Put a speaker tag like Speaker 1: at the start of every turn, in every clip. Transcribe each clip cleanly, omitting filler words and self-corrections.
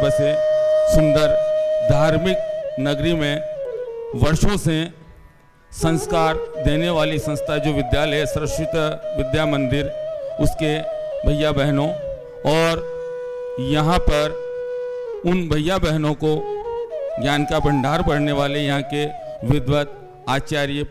Speaker 1: बसे सुंदर धार्मिक नगरी में वर्षों से संस्कार देने वाली संस्था जो विद्यालय सरस्वती विद्या मंदिर, उसके भैया बहनों और यहाँ पर उन भैया बहनों को ज्ञान का भंडार पढ़ने वाले यहाँ के विद्वत आचार्य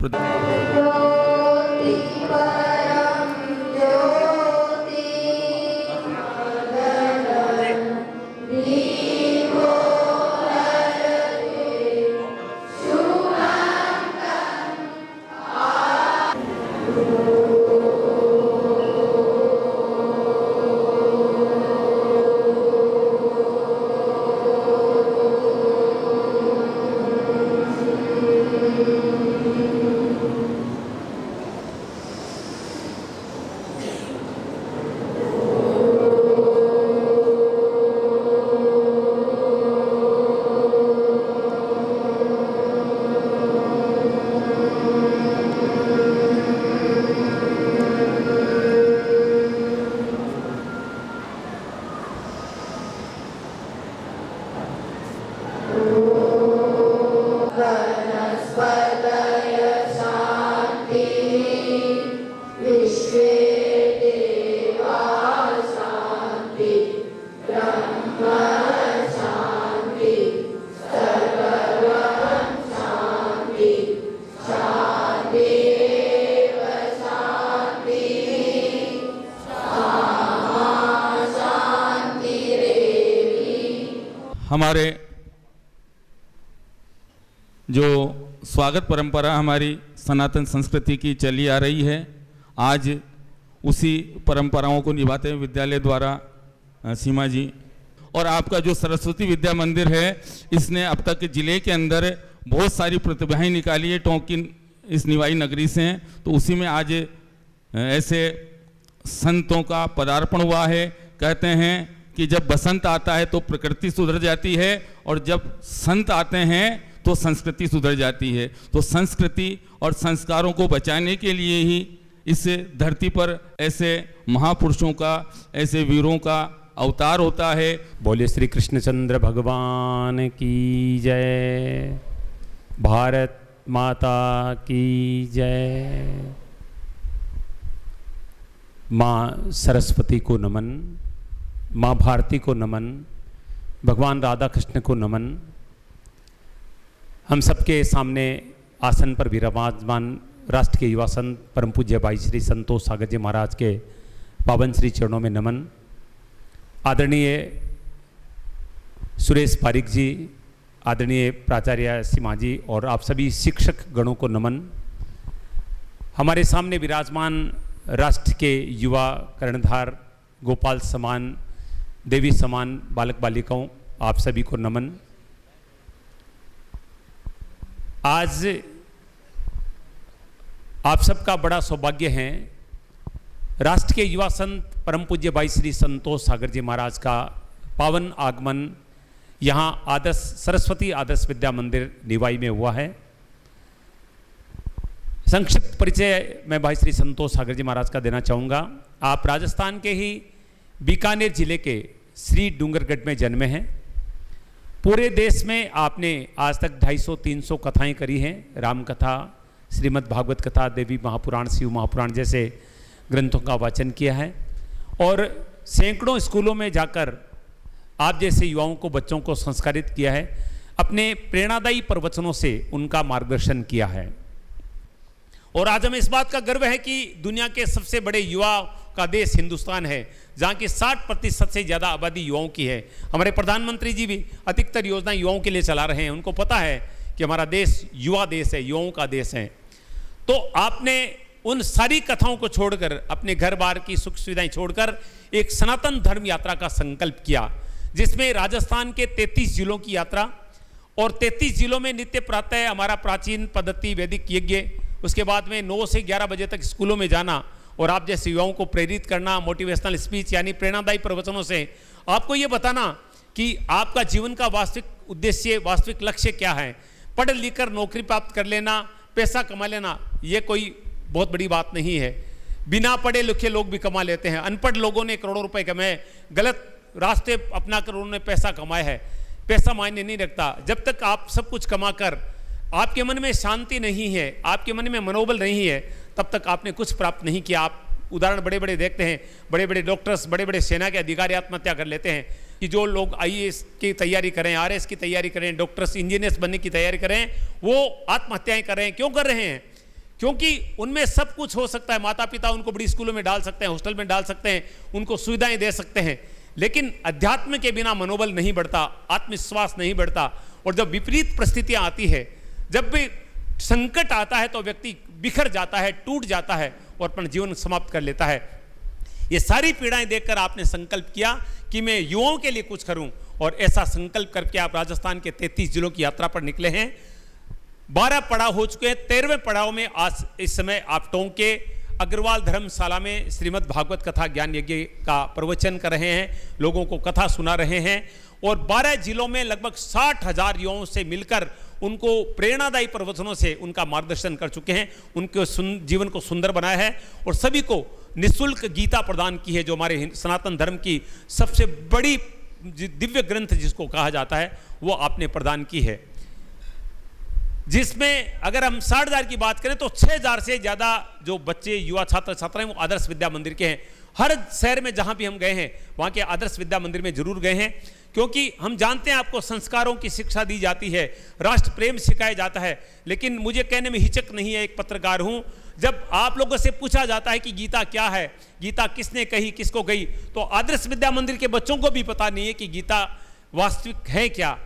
Speaker 1: हमारे जो स्वागत परंपरा हमारी सनातन संस्कृति की चली आ रही है, आज उसी परंपराओं को निभाते हुए विद्यालय द्वारा सीमा जी और आपका जो सरस्वती विद्या मंदिर है, इसने अब तक जिले के अंदर बहुत सारी प्रतिभाएं निकाली है। टोंकिन इस निवाई नगरी से हैं, तो उसी में आज ऐसे संतों का पदार्पण हुआ है। कहते हैं कि जब बसंत आता है तो प्रकृति सुधर जाती है और जब संत आते हैं तो संस्कृति सुधर जाती है। तो संस्कृति और संस्कारों को बचाने के लिए ही इस धरती पर ऐसे महापुरुषों का, ऐसे वीरों का अवतार होता है।
Speaker 2: बोले श्री कृष्णचंद्र भगवान की जय, भारत माता की जय। माँ सरस्वती को नमन, माँ भारती को नमन, भगवान राधा कृष्ण को नमन। हम सबके सामने आसन पर विराजमान राष्ट्र के युवा संत परम पूज्य भाई श्री संतोष सागर जी महाराज के पावन श्री चरणों में नमन। आदरणीय सुरेश पारिक जी, आदरणीय प्राचार्य सीमा जी और आप सभी शिक्षक गणों को नमन। हमारे सामने विराजमान राष्ट्र के युवा कर्णधार, गोपाल समान, देवी समान बालक बालिकाओं, आप सभी को नमन। आज आप सबका बड़ा सौभाग्य है, राष्ट्र के युवा संत परम पूज्य भाई श्री संतोष सागर जी महाराज का पावन आगमन यहाँ आदर्श सरस्वती आदर्श विद्या मंदिर निवाई में हुआ है। संक्षिप्त परिचय मैं भाई श्री संतोष सागर जी महाराज का देना चाहूँगा। आप राजस्थान के ही बीकानेर जिले के श्री डूंगरगढ़ में जन्मे हैं। पूरे देश में आपने आज तक 250-300 कथाएं करी हैं। राम कथा, श्रीमद् भागवत कथा, देवी महापुराण, शिव महापुराण जैसे ग्रंथों का वाचन किया है और सैकड़ों स्कूलों में जाकर आप जैसे युवाओं को, बच्चों को संस्कारित किया है। अपने प्रेरणादायी प्रवचनों से उनका मार्गदर्शन किया है और आज हमें इस बात का गर्व है कि दुनिया के सबसे बड़े युवा का देश हिंदुस्तान है, जहाँ की 60% से ज़्यादा आबादी युवाओं की है। हमारे प्रधानमंत्री जी भी अधिकतर योजना युवाओं के लिए चला रहे हैं। उनको पता है कि हमारा देश युवा देश है, युवाओं का देश है। तो आपने उन सारी कथाओं को छोड़कर, अपने घर बार की सुख सुविधाएं छोड़कर एक सनातन धर्म यात्रा का संकल्प किया, जिसमें राजस्थान के 33 जिलों की यात्रा और 33 जिलों में नित्य प्रातः हमारा प्राचीन पद्धति वैदिक यज्ञ, उसके बाद में 9 से 11 बजे तक स्कूलों में जाना और आप जैसे युवाओं को प्रेरित करना, मोटिवेशनल स्पीच यानी प्रेरणादायी प्रवचनों से आपको ये बताना कि आपका जीवन का वास्तविक उद्देश्य, वास्तविक लक्ष्य क्या है। पढ़ लिख कर नौकरी प्राप्त कर लेना, पैसा कमा लेना, ये कोई बहुत बड़ी बात नहीं है। बिना पढ़े लिखे लोग भी कमा लेते हैं। अनपढ़ लोगों ने करोड़ों रुपए कमाए, गलत रास्ते अपना कर उन्होंने पैसा कमाया है, पैसा मायने नहीं रखता। जब तक आप सब कुछ कमा कर आपके मन में शांति नहीं है, आपके मन में मनोबल नहीं है, तब तक आपने कुछ प्राप्त नहीं किया। आप उदाहरण बड़े बड़े देखते हैं, बड़े बड़े डॉक्टर्स, बड़े बड़े सेना के अधिकारी आत्महत्या कर लेते हैं कि जो लोग आईएएस की तैयारी करें, आरएस की तैयारी करें, डॉक्टर्स इंजीनियर्स बनने की तैयारी करें, वो आत्महत्याएं कर रहे हैं। क्यों कर रहे हैं? क्योंकि उनमें सब कुछ हो सकता है। माता पिता उनको बड़ी स्कूलों में डाल सकते हैं, हॉस्टल में डाल सकते हैं, उनको सुविधाएं दे सकते हैं, लेकिन अध्यात्म के बिना मनोबल नहीं बढ़ता, आत्मविश्वास नहीं बढ़ता। और जब विपरीत परिस्थितियां आती है, जब भी संकट आता है, तो व्यक्ति बिखर जाता है, टूट जाता है और अपना जीवन समाप्त कर लेता है। ये सारी पीड़ाएं देखकर आपने संकल्प किया कि मैं युवाओं के लिए कुछ करूं, और ऐसा संकल्प करके आप राजस्थान के 33 जिलों की यात्रा पर निकले हैं। 12 पड़ाव हो चुके हैं। 13वें पड़ाव में आज इस समय आप टोंक के अग्रवाल धर्मशाला में श्रीमद् भागवत कथा ज्ञान यज्ञ का प्रवचन कर रहे हैं, लोगों को कथा सुना रहे हैं, और 12 जिलों में लगभग 60,000 युवाओं से मिलकर उनको प्रेरणादायी प्रवचनों से उनका मार्गदर्शन कर चुके हैं, उनके जीवन को सुंदर बनाया है, और सभी को निःशुल्क गीता प्रदान की है, जो हमारे सनातन धर्म की सबसे बड़ी दिव्य ग्रंथ जिसको कहा जाता है, वो आपने प्रदान की है। जिसमें अगर हम 60,000 की बात करें तो 6,000 से ज़्यादा जो बच्चे, युवा, छात्र छात्राएं वो आदर्श विद्या मंदिर के हैं। हर शहर में जहां भी हम गए हैं वहां के आदर्श विद्या मंदिर में जरूर गए हैं, क्योंकि हम जानते हैं आपको संस्कारों की शिक्षा दी जाती है, राष्ट्र प्रेम सिखाया जाता है। लेकिन मुझे कहने में हिचक नहीं है, एक पत्रकार हूं, जब आप लोगों से पूछा जाता है कि गीता क्या है, गीता किसने कही, किसको गई, तो आदर्श विद्या मंदिर के बच्चों को भी पता नहीं है कि गीता वास्तविक है क्या।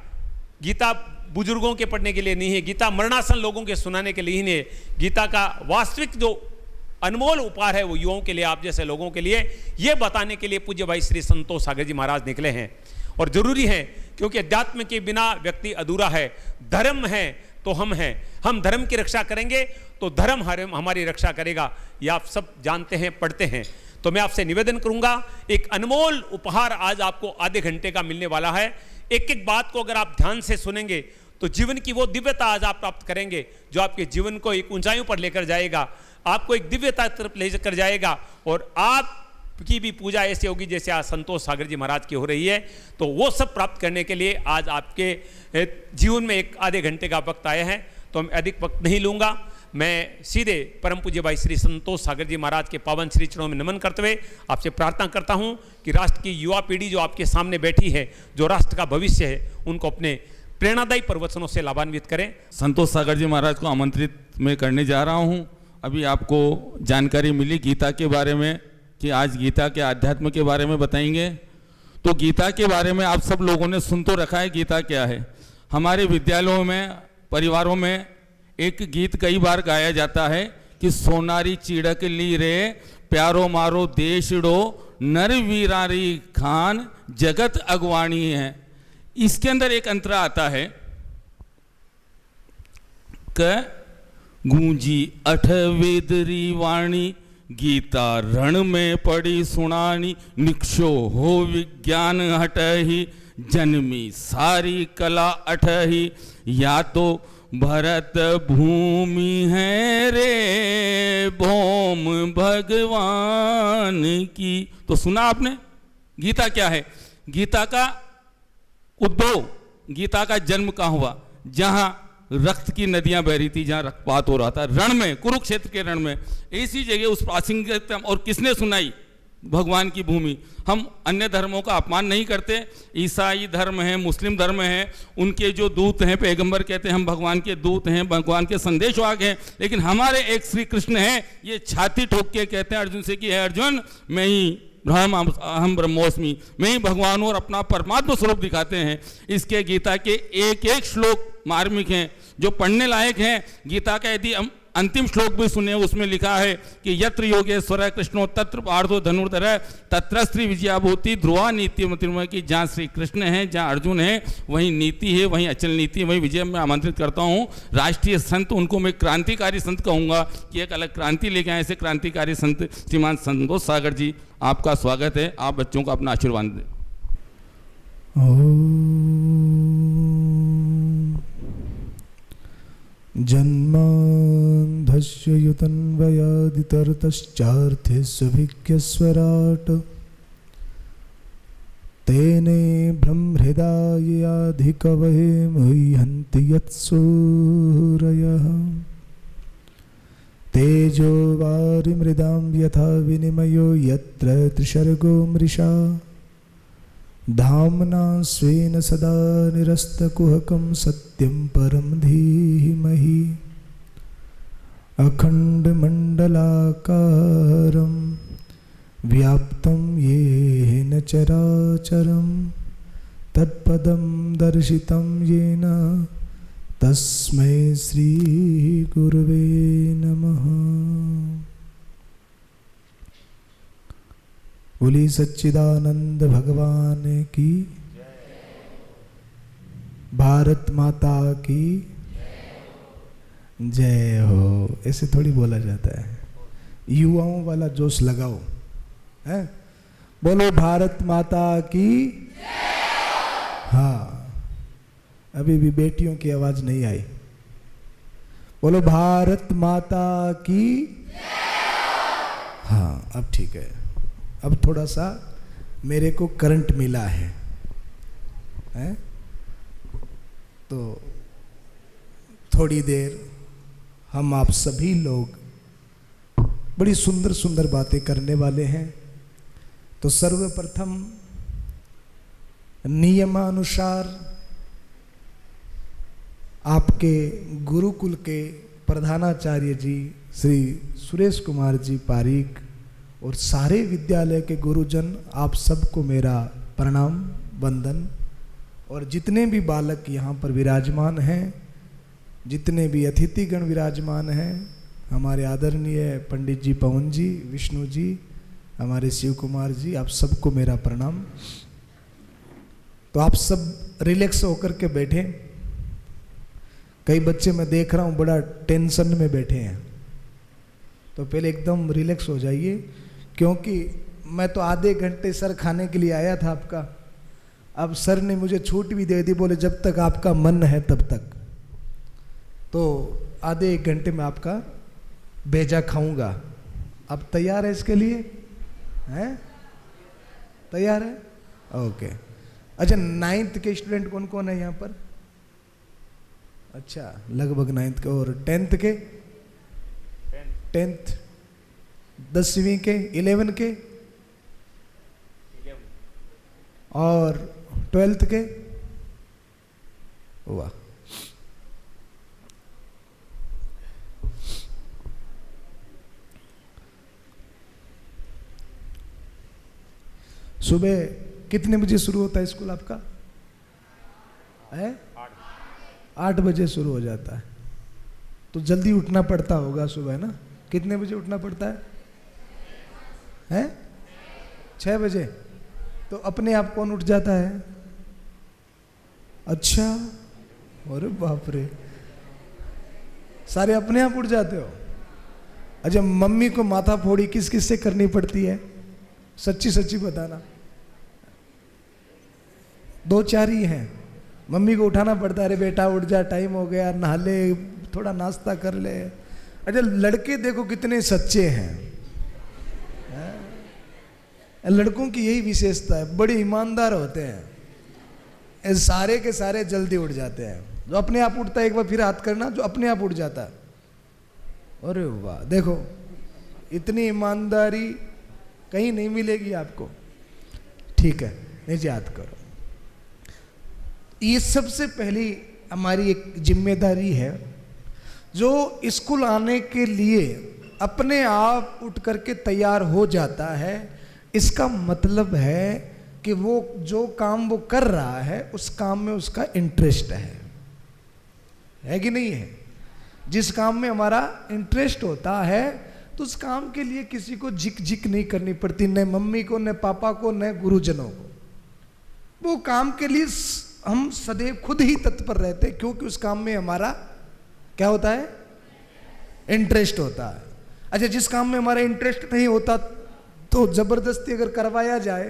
Speaker 2: गीता बुजुर्गों के पढ़ने के लिए नहीं है, गीता मरणासन लोगों के सुनाने के लिए ही नहीं है। गीता का वास्तविक जो अनमोल उपहार है वो युवाओं के लिए, आप जैसे लोगों के लिए, ये बताने के लिए पूज्य भाई श्री संतोष सागर जी महाराज निकले हैं। और जरूरी है, क्योंकि अध्यात्म के बिना व्यक्ति अधूरा है। धर्म है तो हम हैं, हम धर्म की रक्षा करेंगे तो धर्म हमारी रक्षा करेगा। ये आप सब जानते हैं, पढ़ते हैं। तो मैं आपसे निवेदन करूंगा, एक अनमोल उपहार आज आपको आधे घंटे का मिलने वाला है। एक एक बात को अगर आप ध्यान से सुनेंगे तो जीवन की वो दिव्यता आज आप प्राप्त करेंगे, जो आपके जीवन को एक ऊंचाइयों पर लेकर जाएगा, आपको एक दिव्यता तरफ लेकर जाएगा, और आपकी भी पूजा ऐसी होगी जैसे आज संतोष सागर जी महाराज की हो रही है। तो वो सब प्राप्त करने के लिए आज आपके जीवन में एक आधे घंटे का वक्त आया है, तो मैं अधिक वक्त नहीं लूंगा। मैं सीधे परम पूज्य भाई श्री संतोष सागर जी महाराज के पावन श्री चरणों में नमन करते हुए आपसे प्रार्थना करता हूं कि राष्ट्र की युवा पीढ़ी जो आपके सामने बैठी है, जो राष्ट्र का भविष्य है, उनको अपने प्रेरणादायी प्रवचनों से लाभान्वित करें।
Speaker 1: संतोष सागर जी महाराज को आमंत्रित मैं करने जा रहा हूं। अभी आपको जानकारी मिली गीता के बारे में कि आज गीता के आध्यात्म के बारे में बताएंगे। तो गीता के बारे में आप सब लोगों ने सुन तो रखा है गीता क्या है। हमारे विद्यालयों में, परिवारों में एक गीत कई बार गाया जाता है कि सोनारी चिड़क ली रे प्यारो मारो देशड़ो नर वीरारी खान जगत अगवाणी है। इसके अंदर एक अंतरा आता है क गूंजी 8 वेदरी वाणी गीता रण में पड़ी सुनानी निक्षो हो विज्ञान हटही जन्मी सारी कला अठही या तो भरत भूमि है रे भौम भगवान की। तो सुना आपने गीता क्या है। गीता का उद्भव, गीता का जन्म कहाँ हुआ? जहां रक्त की नदियां बह रही थी, जहां रक्तपात हो रहा था, रण में, कुरुक्षेत्र के रण में, ऐसी जगह उस प्राचीन। और किसने सुनाई? भगवान की भूमि। हम अन्य धर्मों का अपमान नहीं करते, ईसाई धर्म है, मुस्लिम धर्म है, उनके जो दूत हैं, पैगंबर कहते हैं हम भगवान के दूत हैं, भगवान के संदेशवाहक हैं, लेकिन हमारे एक श्री कृष्ण हैं, ये छाती ठोक के कहते हैं अर्जुन से कि है अर्जुन मैं ही हम ब्रह्मोस्मि, मैं ही भगवान हूं, और अपना परमात्मा स्वरूप दिखाते हैं। इसके गीता के एक एक श्लोक मार्मिक हैं, जो पढ़ने लायक हैं। गीता का यदि हम अंतिम श्लोक भी सुने, उसमें लिखा है कि यत्र योगेश्वर कृष्णो तत्र पार्थो धनुर्धर तत्र श्री विजयाभूति ध्रुवा नीति मतिर्मय की। जहाँ श्री कृष्ण है, जहाँ अर्जुन है, वहीं नीति है, वहीं अचल नीति है, वहीं विजय। मैं आमंत्रित करता हूँ राष्ट्रीय संत, उनको मैं क्रांतिकारी संत कहूँगा कि एक अलग क्रांति लेके आए ऐसे क्रांतिकारी संत श्रीमान संतोष सागर जी, आपका स्वागत है। आप बच्चों को अपना आशीर्वाद दें।
Speaker 3: जन्मान्धस्य युतन्वयादितरतश्चार्थे सुभिज्ञस्वराट् तेने ब्रह्महृदायाधिकवहे मुह्यन्ति यत्सूरयः तेजो वारिमृदां यथा विनिमयो यत्र त्रिसर्गो मृषा धाम्ना स्वेन सदा निरस्तकुहकं सत्यं परं धीमहि अखण्डमण्डलाकारं व्याप्तं येन चराचरं तत्पदं दर्शितं येन तस्मै श्री गुरुवे नमः। बोली सच्चिदानंद भगवान की, भारत माता की जय हो। ऐसे थोड़ी बोला जाता है, युवाओं वाला जोश लगाओ, है? बोलो भारत माता की। हाँ, अभी भी बेटियों की आवाज नहीं आई। बोलो भारत माता की। हाँ, अब ठीक है। अब थोड़ा सा मेरे को करंट मिला है, हैं? तो थोड़ी देर हम आप सभी लोग बड़ी सुंदर सुंदर बातें करने वाले हैं। तो सर्वप्रथम नियमानुसार आपके गुरुकुल के प्रधानाचार्य जी श्री सुरेश कुमार जी पारीक और सारे विद्यालय के गुरुजन, आप सबको मेरा प्रणाम वंदन। और जितने भी बालक यहाँ पर विराजमान हैं, जितने भी अतिथिगण विराजमान हैं, हमारे आदरणीय पंडित जी पवन जी, विष्णु जी, हमारे शिव कुमार जी, आप सबको मेरा प्रणाम। तो आप सब रिलैक्स होकर के बैठे। कई बच्चे मैं देख रहा हूँ बड़ा टेंशन में बैठे हैं, तो पहले एकदम रिलैक्स हो जाइए, क्योंकि मैं तो आधे घंटे सर खाने के लिए आया था आपका। अब सर ने मुझे छूट भी दे दी, बोले जब तक आपका मन है तब तक। तो आधे एक घंटे में आपका भेजा खाऊंगा। अब तैयार है इसके लिए? हैं? तैयार है? ओके। अच्छा, 9th के स्टूडेंट कौन कौन है यहाँ पर? अच्छा, लगभग 9th के। और 10th के? 10th 10वीं के, 11 के और 12th के? वाह। सुबह कितने बजे शुरू होता है स्कूल आपका? है 8 बजे शुरू हो जाता है। तो जल्दी उठना पड़ता होगा सुबह ना? कितने बजे उठना पड़ता है? हैं? 6 बजे। तो अपने आप कौन उठ जाता है? अच्छा, अरे बाप रे, सारे अपने आप उठ जाते हो? अच्छा, मम्मी को माथा फोड़ी किस किस से करनी पड़ती है? सच्ची सच्ची बताना। 2-4 ही हैं। मम्मी को उठाना पड़ता है, अरे बेटा उठ जा, टाइम हो गया, नहा ले, थोड़ा नाश्ता कर ले। अच्छा, लड़के देखो कितने सच्चे हैं। लड़कों की यही विशेषता है, बड़े ईमानदार होते हैं। सारे के सारे जल्दी उठ जाते हैं। जो अपने आप उठता है, एक बार फिर हाथ करना, जो अपने आप उठ जाता है। अरे वाह, देखो इतनी ईमानदारी कहीं नहीं मिलेगी आपको। ठीक है, नीचे याद करो। ये सबसे पहली हमारी एक जिम्मेदारी है। जो स्कूल आने के लिए अपने आप उठ करके तैयार हो जाता है, इसका मतलब है कि वो जो काम वो कर रहा है उस काम में उसका इंटरेस्ट है कि नहीं है? जिस काम में हमारा इंटरेस्ट होता है तो उस काम के लिए किसी को झिक झिक नहीं करनी पड़ती, न मम्मी को, न पापा को, न गुरुजनों को। वो काम के लिए हम सदैव खुद ही तत्पर रहते हैं, क्योंकि उस काम में हमारा क्या होता है? इंटरेस्ट होता है। अच्छा, जिस काम में हमारा इंटरेस्ट नहीं होता तो जबरदस्ती अगर करवाया जाए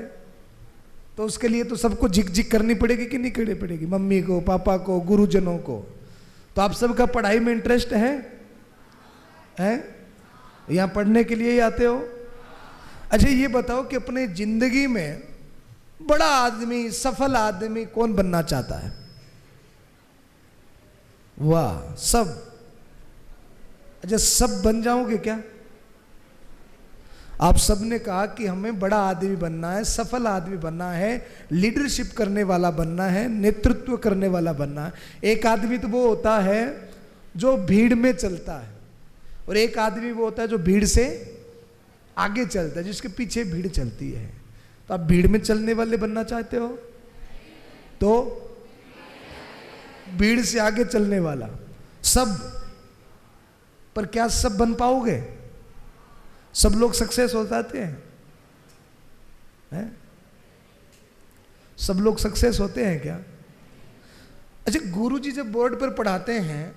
Speaker 3: तो उसके लिए तो सबको झिक झिक करनी पड़ेगी कि नहीं करनी पड़ेगी? मम्मी को, पापा को, गुरुजनों को। तो आप सबका पढ़ाई में इंटरेस्ट है? यहाँ पढ़ने के लिए ही आते हो? अच्छा, ये बताओ कि अपने जिंदगी में बड़ा आदमी, सफल आदमी कौन बनना चाहता है? वाह, सब। अच्छा, सब बन जाओगे क्या? आप सबने कहा कि हमें बड़ा आदमी बनना है, सफल आदमी बनना है, लीडरशिप करने वाला बनना है, नेतृत्व करने वाला बनना है। एक आदमी तो वो होता है जो भीड़ में चलता है, और एक आदमी वो होता है जो भीड़ से आगे चलता है, जिसके पीछे भीड़ चलती है। तो आप भीड़ में चलने वाले बनना चाहते हो तो भीड़ से आगे चलने वाला सब। पर क्या सब बन पाओगे? सब लोग सक्सेस हो जाते हैं? सब लोग सक्सेस होते हैं क्या? अच्छा, गुरुजी जब बोर्ड पर पढ़ाते हैं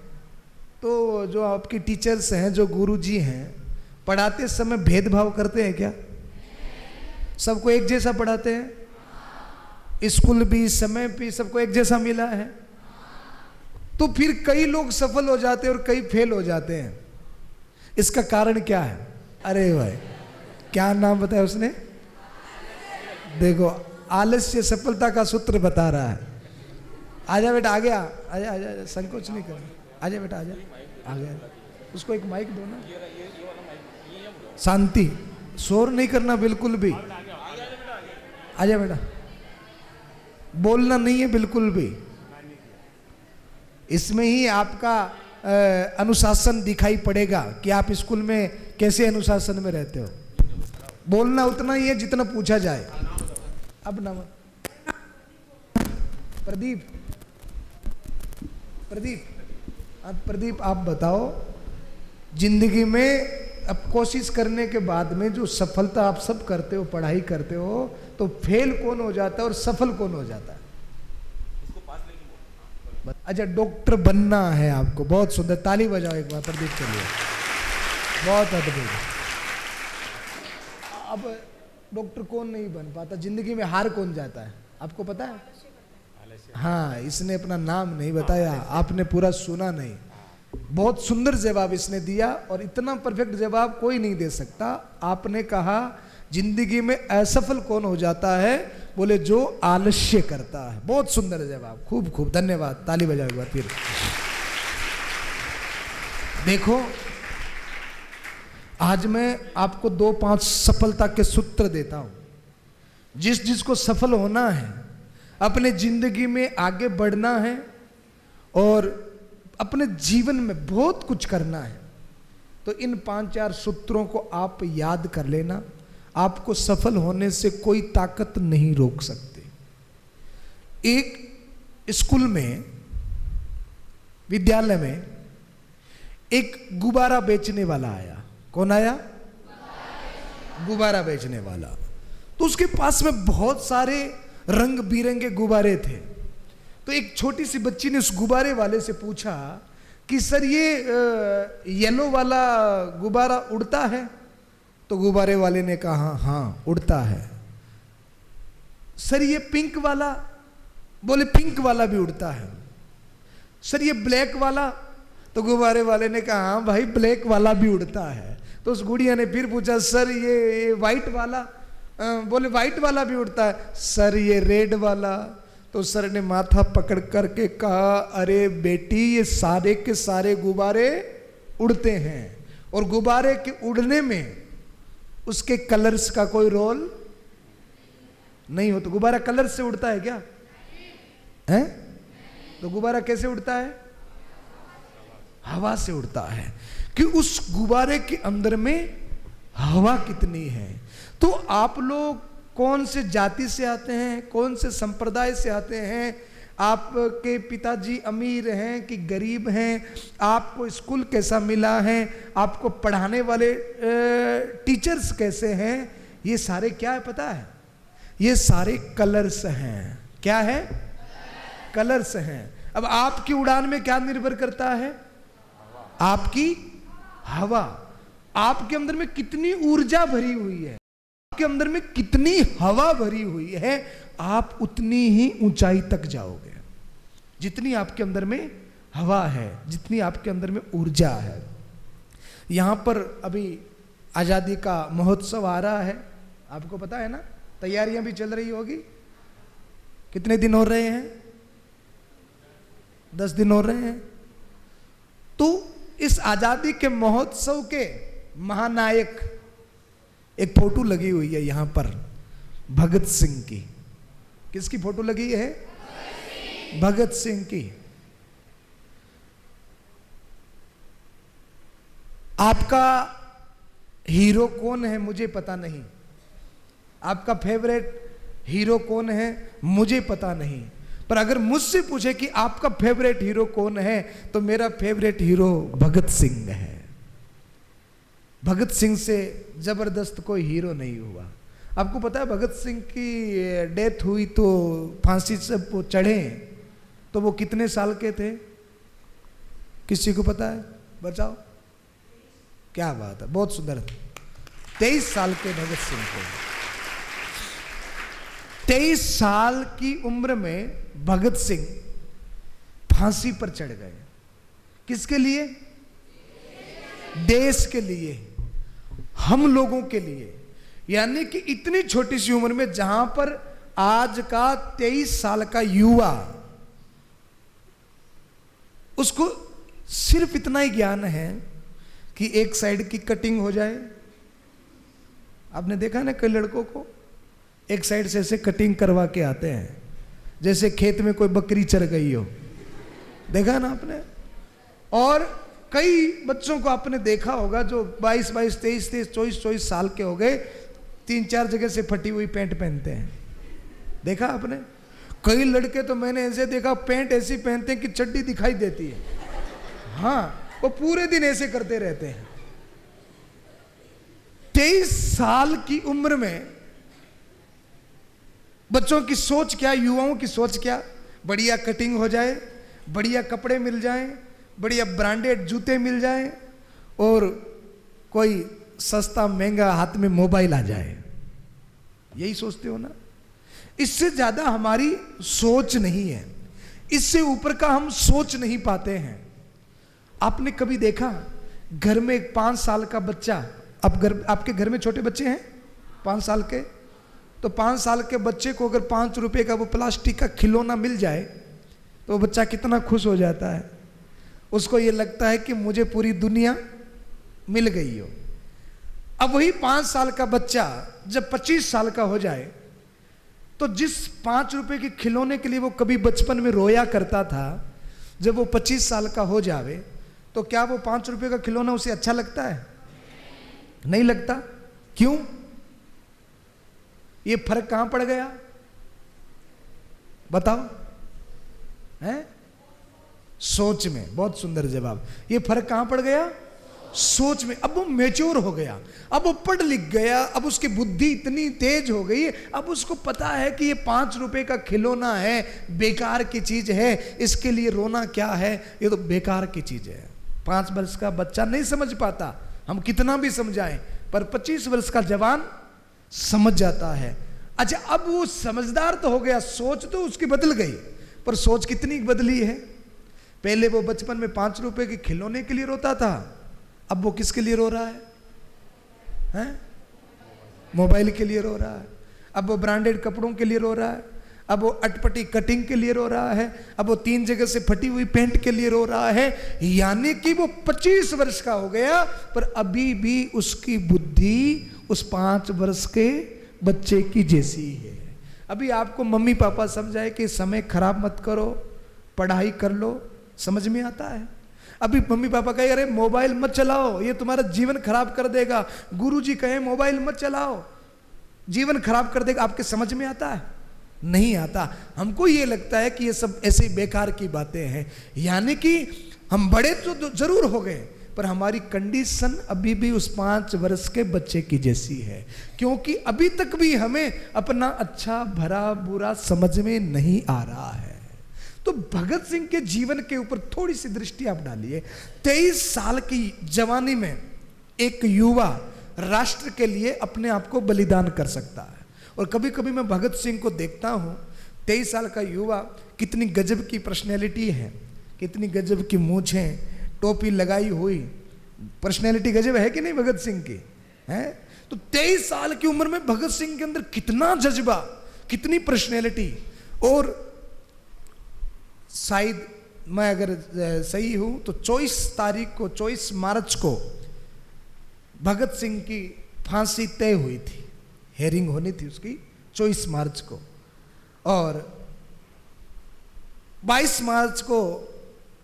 Speaker 3: तो जो आपकी टीचर्स हैं, जो गुरुजी हैं, पढ़ाते समय भेदभाव करते हैं क्या? सबको एक जैसा पढ़ाते हैं? स्कूल भी, समय भी सबको एक जैसा मिला है? तो फिर कई लोग सफल हो जाते हैं और कई फेल हो जाते हैं। इसका कारण क्या है? अरे भाई, क्या नाम बताया उसने? देखो, आलस्य सफलता का सूत्र बता रहा है। आजा बेटा, आ गया, आजा आजा, संकोच नहीं करना, आजा बेटा, आजा, आ गया। उसको एक माइक दो ना। शांति, शोर नहीं करना बिल्कुल भी। आजा बेटा, बोलना नहीं है बिल्कुल भी। इसमें ही आपका अनुशासन दिखाई पड़ेगा कि आप स्कूल में कैसे अनुशासन में रहते हो। बोलना उतना ही है जितना पूछा जाए। अब नाम प्रदीप, प्रदीप आप बताओ, जिंदगी में अब कोशिश करने के बाद में जो सफलता आप सब करते हो, पढ़ाई करते हो, तो फेल कौन हो जाता है और सफल कौन हो जाता है? अच्छा, डॉक्टर बनना है आपको, बहुत सुंदर, ताली बजाओ एक बार प्रदीप के लिए, बहुत अद्भुत। अब डॉक्टर कौन नहीं बन पाता? जिंदगी में हार कौन जाता है? आपको पता है? हाँ, इसने अपना नाम नहीं बताया, आपने पूरा सुना नहीं। बहुत सुंदर जवाब इसने दिया, और इतना परफेक्ट जवाब कोई नहीं दे सकता। आपने कहा जिंदगी में असफल कौन हो जाता है? बोले जो आलस्य करता है। बहुत सुंदर जवाब, खूब खूब धन्यवाद, ताली बजाओ एक बार फिर। देखो, आज मैं आपको 2-5 सफलता के सूत्र देता हूं। जिसको सफल होना है, अपने जिंदगी में आगे बढ़ना है और अपने जीवन में बहुत कुछ करना है, तो इन 5-4 सूत्रों को आप याद कर लेना। आपको सफल होने से कोई ताकत नहीं रोक सकती। एक स्कूल में, विद्यालय में एक गुब्बारा बेचने वाला आया। कौन आया? गुब्बारा बेचने वाला। तो उसके पास में बहुत सारे रंग बिरंगे गुब्बारे थे। तो एक छोटी सी बच्ची ने उस गुब्बारे वाले से पूछा कि सर, ये येलो वाला गुब्बारा उड़ता है? तो गुब्बारे वाले ने कहा हाँ उड़ता है। सर, ये पिंक वाला? बोले पिंक वाला भी उड़ता है। सर, ये ब्लैक वाला? तो गुब्बारे वाले ने कहा हाँ भाई, ब्लैक वाला भी उड़ता है। तो उस गुड़िया ने फिर पूछा सर, ये व्हाइट वाला? बोले व्हाइट वाला भी उड़ता है। सर, ये रेड वाला? तो सर ने माथा पकड़ करके कहा अरे बेटी, ये सारे के सारे गुब्बारे उड़ते हैं, और गुब्बारे के उड़ने में उसके कलर्स का कोई रोल नहीं हो। तो गुब्बारा कलर से उड़ता है क्या? है? तो गुब्बारा कैसे उड़ता है? हवा से उड़ता है। कि उस गुब्बारे के अंदर में हवा कितनी है। तो आप लोग कौन से जाति से आते हैं, कौन से संप्रदाय से आते हैं, आपके पिताजी अमीर हैं कि गरीब हैं, आपको स्कूल कैसा मिला है, आपको पढ़ाने वाले टीचर्स कैसे हैं, ये सारे क्या है पता है? ये सारे कलर्स हैं। क्या है? कलर्स हैं। अब आपकी उड़ान में क्या निर्भर करता है? आपकी हवा। आपके अंदर में कितनी ऊर्जा भरी हुई है, आपके अंदर में कितनी हवा भरी हुई है, आप उतनी ही ऊंचाई तक जाओगे। जितनी आपके अंदर में हवा है, जितनी आपके अंदर में ऊर्जा है। यहां पर अभी आजादी का महोत्सव आ रहा है, आपको पता है ना? तैयारियां भी चल रही होगी। कितने दिन हो रहे हैं? 10 दिन हो रहे हैं। तो इस आजादी के महोत्सव के महानायक, एक फोटो लगी हुई है यहां पर भगत सिंह की। किसकी फोटो लगी है? भगत सिंह की। आपका हीरो कौन है मुझे पता नहीं, आपका फेवरेट हीरो कौन है मुझे पता नहीं, पर अगर मुझसे पूछे कि आपका फेवरेट हीरो कौन है तो मेरा फेवरेट हीरो भगत सिंह है। भगत सिंह से जबरदस्त कोई हीरो नहीं हुआ। आपको पता है भगत सिंह की डेथ हुई तो फांसी से वो चढ़े तो वो कितने साल के थे? किसी को पता है? बचाओ। क्या बात है, बहुत सुंदर। 23 साल के भगत सिंह थे। 23 साल की उम्र में भगत सिंह फांसी पर चढ़ गए। किसके लिए? देश के लिए, हम लोगों के लिए। यानी कि इतनी छोटी सी उम्र में, जहां पर आज का 23 साल का युवा, उसको सिर्फ इतना ही ज्ञान है कि एक साइड की कटिंग हो जाए। आपने देखा ना कई लड़कों को एक साइड से ऐसे कटिंग करवा के आते हैं, जैसे खेत में कोई बकरी चर गई हो। देखा ना आपने? और कई बच्चों को आपने देखा होगा जो 22-22, 23-23, 24-24 साल के हो गए, 3-4 जगह से फटी हुई पैंट पहनते हैं। देखा आपने? कई लड़के तो मैंने ऐसे देखा, पैंट ऐसी पहनते हैं कि चड्डी दिखाई देती है। हाँ, वो पूरे दिन ऐसे करते रहते हैं। 23 साल की उम्र में बच्चों की सोच क्या, युवाओं की सोच क्या? बढ़िया कटिंग हो जाए, बढ़िया कपड़े मिल जाएं, बढ़िया ब्रांडेड जूते मिल जाएं और कोई सस्ता महंगा हाथ में मोबाइल आ जाए। यही सोचते हो ना? इससे ज्यादा हमारी सोच नहीं है, इससे ऊपर का हम सोच नहीं पाते हैं। आपने कभी देखा घर में एक 5 साल का बच्चा, आपके घर में छोटे बच्चे हैं 5 साल के, तो 5 साल के बच्चे को अगर 5 रुपए का वो प्लास्टिक का खिलौना मिल जाए तो वो बच्चा कितना खुश हो जाता है। उसको ये लगता है कि मुझे पूरी दुनिया मिल गई हो। अब वही 5 साल का बच्चा जब 25 साल का हो जाए तो जिस 5 रुपए के खिलौने के लिए वो कभी बचपन में रोया करता था, जब वो 25 साल का हो जावे तो क्या वो 5 रुपए का खिलौना उसे अच्छा लगता है? नहीं लगता। क्यों? ये फर्क कहां पड़ गया बताओ? हैं? सोच में। बहुत सुंदर जवाब। ये फर्क कहां पड़ गया? सोच में। अब वो मैच्योर हो गया, अब वो पढ़ लिख गया, अब उसकी बुद्धि इतनी तेज हो गई, अब उसको पता है कि ये 5 रुपए का खिलौना है, बेकार की चीज है, इसके लिए रोना क्या है, ये तो बेकार की चीज है। 5 वर्ष का बच्चा नहीं समझ पाता, हम कितना भी समझाएं, पर 25 वर्ष का जवान समझ जाता है। अच्छा, अब वो समझदार तो हो गया, सोच तो उसकी बदल गई, पर सोच कितनी बदली है? पहले वो बचपन में 5 रुपए के खिलौने के लिए रोता था, अब वो किसके लिए रो रहा है? हैं? मोबाइल के लिए रो रहा है। अब वो ब्रांडेड कपड़ों के लिए रो रहा है, अब वो अटपटी कटिंग के लिए रो रहा है, अब वो 3 जगह से फटी हुई पैंट के लिए रो रहा है। यानी कि वो 25 वर्ष का हो गया, पर अभी भी उसकी बुद्धि उस 5 वर्ष के बच्चे की जैसी है। अभी आपको मम्मी पापा समझाए कि समय खराब मत करो, पढ़ाई कर लो, समझ में आता है? अभी मम्मी पापा कहे अरे मोबाइल मत चलाओ, ये तुम्हारा जीवन खराब कर देगा, गुरुजी कहे मोबाइल मत चलाओ, जीवन खराब कर देगा, आपके समझ में आता है? नहीं आता। हमको ये लगता है कि ये सब ऐसे बेकार की बातें हैं। यानी कि हम बड़े तो जरूर हो गए, पर हमारी कंडीशन अभी भी उस 5 वर्ष के बच्चे की जैसी है, क्योंकि अभी तक भी हमें अपना अच्छा भरा बुरा समझ में नहीं आ रहा है। तो भगत सिंह के जीवन के ऊपर थोड़ी सी दृष्टि आप डालिए। 23 साल की जवानी में एक युवा राष्ट्र के लिए अपने आप को बलिदान कर सकता है। और कभी कभी मैं भगत सिंह को देखता हूं, 23 साल का युवा, कितनी गजब की पर्सनैलिटी है, कितनी गजब की मूंछें, टोपी लगाई हुई, पर्सनैलिटी गजब है कि नहीं भगत सिंह की? है तो 23 साल की उम्र में भगत सिंह के अंदर कितना जज्बा, कितनी पर्सनैलिटी। और शायद मैं अगर सही हूं तो 24 मार्च को भगत सिंह की फांसी तय हुई थी, हेयरिंग होनी थी उसकी 24 मार्च को, और 22 मार्च को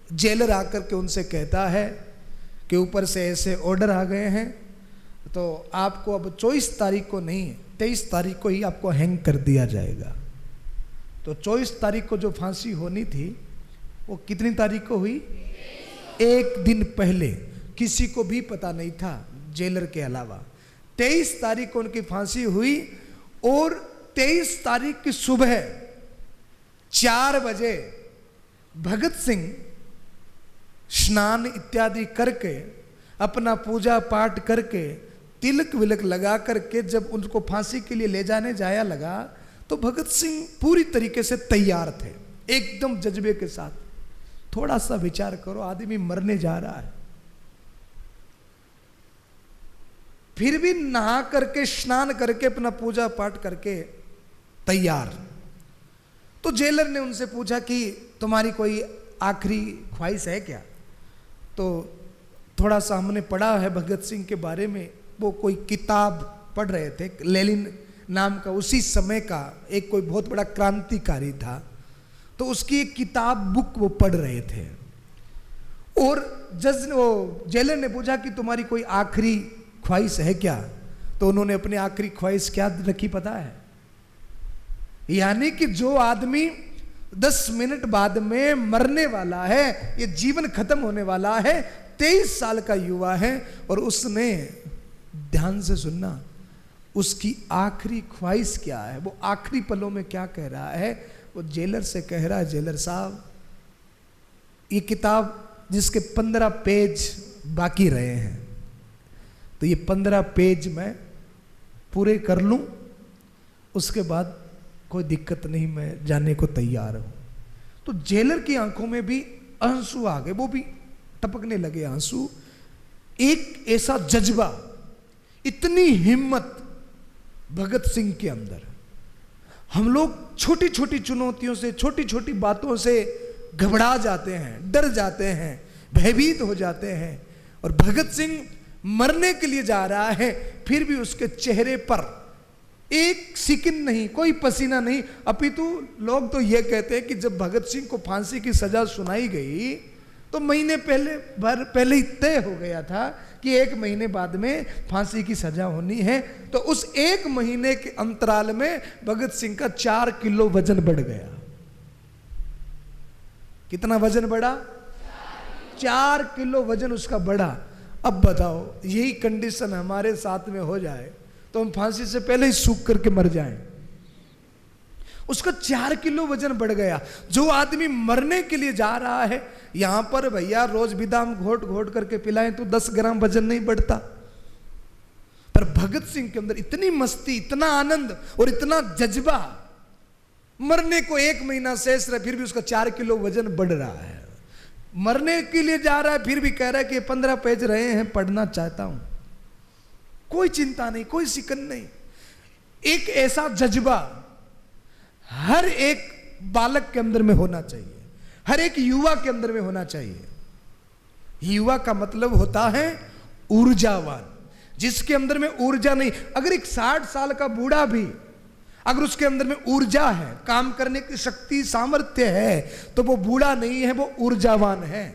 Speaker 3: जेलर आकर के उनसे कहता है कि ऊपर से ऐसे ऑर्डर आ गए हैं, तो आपको अब 24 तारीख को नहीं 23 तारीख को ही आपको हैंग कर दिया जाएगा। तो 24 तारीख को जो फांसी होनी थी वो कितनी तारीख को हुई? एक दिन पहले, किसी को भी पता नहीं था जेलर के अलावा। 23 तारीख को उनकी फांसी हुई और 23 तारीख की सुबह 4 बजे भगत सिंह स्नान इत्यादि करके, अपना पूजा पाठ करके, तिलक विलक लगा करके जब उनको फांसी के लिए ले जाने जाया लगा, तो भगत सिंह पूरी तरीके से तैयार थे, एकदम जज्बे के साथ। थोड़ा सा विचार करो, आदमी मरने जा रहा है, फिर भी नहा करके स्नान करके अपना पूजा पाठ करके तैयार। तो जेलर ने उनसे पूछा कि तुम्हारी कोई आखिरी ख्वाहिश है क्या? तो थोड़ा सा हमने पढ़ा है भगत सिंह के बारे में, वो कोई किताब पढ़ रहे थे, लेनिन नाम का उसी समय का एक कोई बहुत बड़ा क्रांतिकारी था, तो उसकी एक किताब बुक वो पढ़ रहे थे। और जेलर ने पूछा कि तुम्हारी कोई आखिरी ख्वाहिश है क्या? तो उन्होंने अपनी आखिरी ख्वाहिश क्या रखी पता है? यानी कि जो आदमी 10 मिनट बाद में मरने वाला है, ये जीवन खत्म होने वाला है, 23 साल का युवा है, और उसने, ध्यान से सुनना, उसकी आखिरी ख्वाहिश क्या है, वो आखिरी पलों में क्या कह रहा है, वो जेलर से कह रहा है, जेलर साहब ये किताब जिसके 15 पेज बाकी रहे हैं, तो ये 15 पेज मैं पूरे कर लूं, उसके बाद कोई दिक्कत नहीं, मैं जाने को तैयार हूं। तो जेलर की आंखों में भी आंसू आ गए, वो भी टपकने लगे आंसू। एक ऐसा जज्बा, इतनी हिम्मत भगत सिंह के अंदर। हम लोग छोटी छोटी चुनौतियों से, छोटी छोटी बातों से घबरा जाते हैं, डर जाते हैं, भयभीत हो जाते हैं, और भगत सिंह मरने के लिए जा रहा है, फिर भी उसके चेहरे पर एक सिकिन नहीं, कोई पसीना नहीं, अपितु लोग तो यह कहते हैं कि जब भगत सिंह को फांसी की सजा सुनाई गई तो महीने पहले ही तय हो गया था कि 1 महीने बाद में फांसी की सजा होनी है। तो उस 1 महीने के अंतराल में भगत सिंह का 4 किलो वजन बढ़ गया। कितना वजन बढ़ा? 4 किलो वजन उसका बढ़ा। अब बताओ, यही कंडीशन हमारे साथ में हो जाए तो हम फांसी से पहले ही सूख करके मर जाएं। उसका 4 किलो वजन बढ़ गया। जो आदमी मरने के लिए जा रहा है, यहां पर भैया रोज बिदाम घोट घोट करके पिलाएं तो 10 ग्राम वजन नहीं बढ़ता, पर भगत सिंह के अंदर इतनी मस्ती, इतना आनंद और इतना जज्बा, मरने को 1 महीना शेष रहा, फिर भी उसका 4 किलो वजन बढ़ रहा है। मरने के लिए जा रहा है, फिर भी कह रहा है कि 15 पेज रहे हैं, पढ़ना चाहता हूं। कोई चिंता नहीं, कोई सिकन नहीं। एक ऐसा जज्बा हर एक बालक के अंदर में होना चाहिए, हर एक युवा के अंदर में होना चाहिए। युवा का मतलब होता है ऊर्जावान, जिसके अंदर में ऊर्जा नहीं। अगर एक 60 साल का बूढ़ा भी अगर उसके अंदर में ऊर्जा है, काम करने की शक्ति, सामर्थ्य है, तो वो बूढ़ा नहीं है, वो ऊर्जावान है।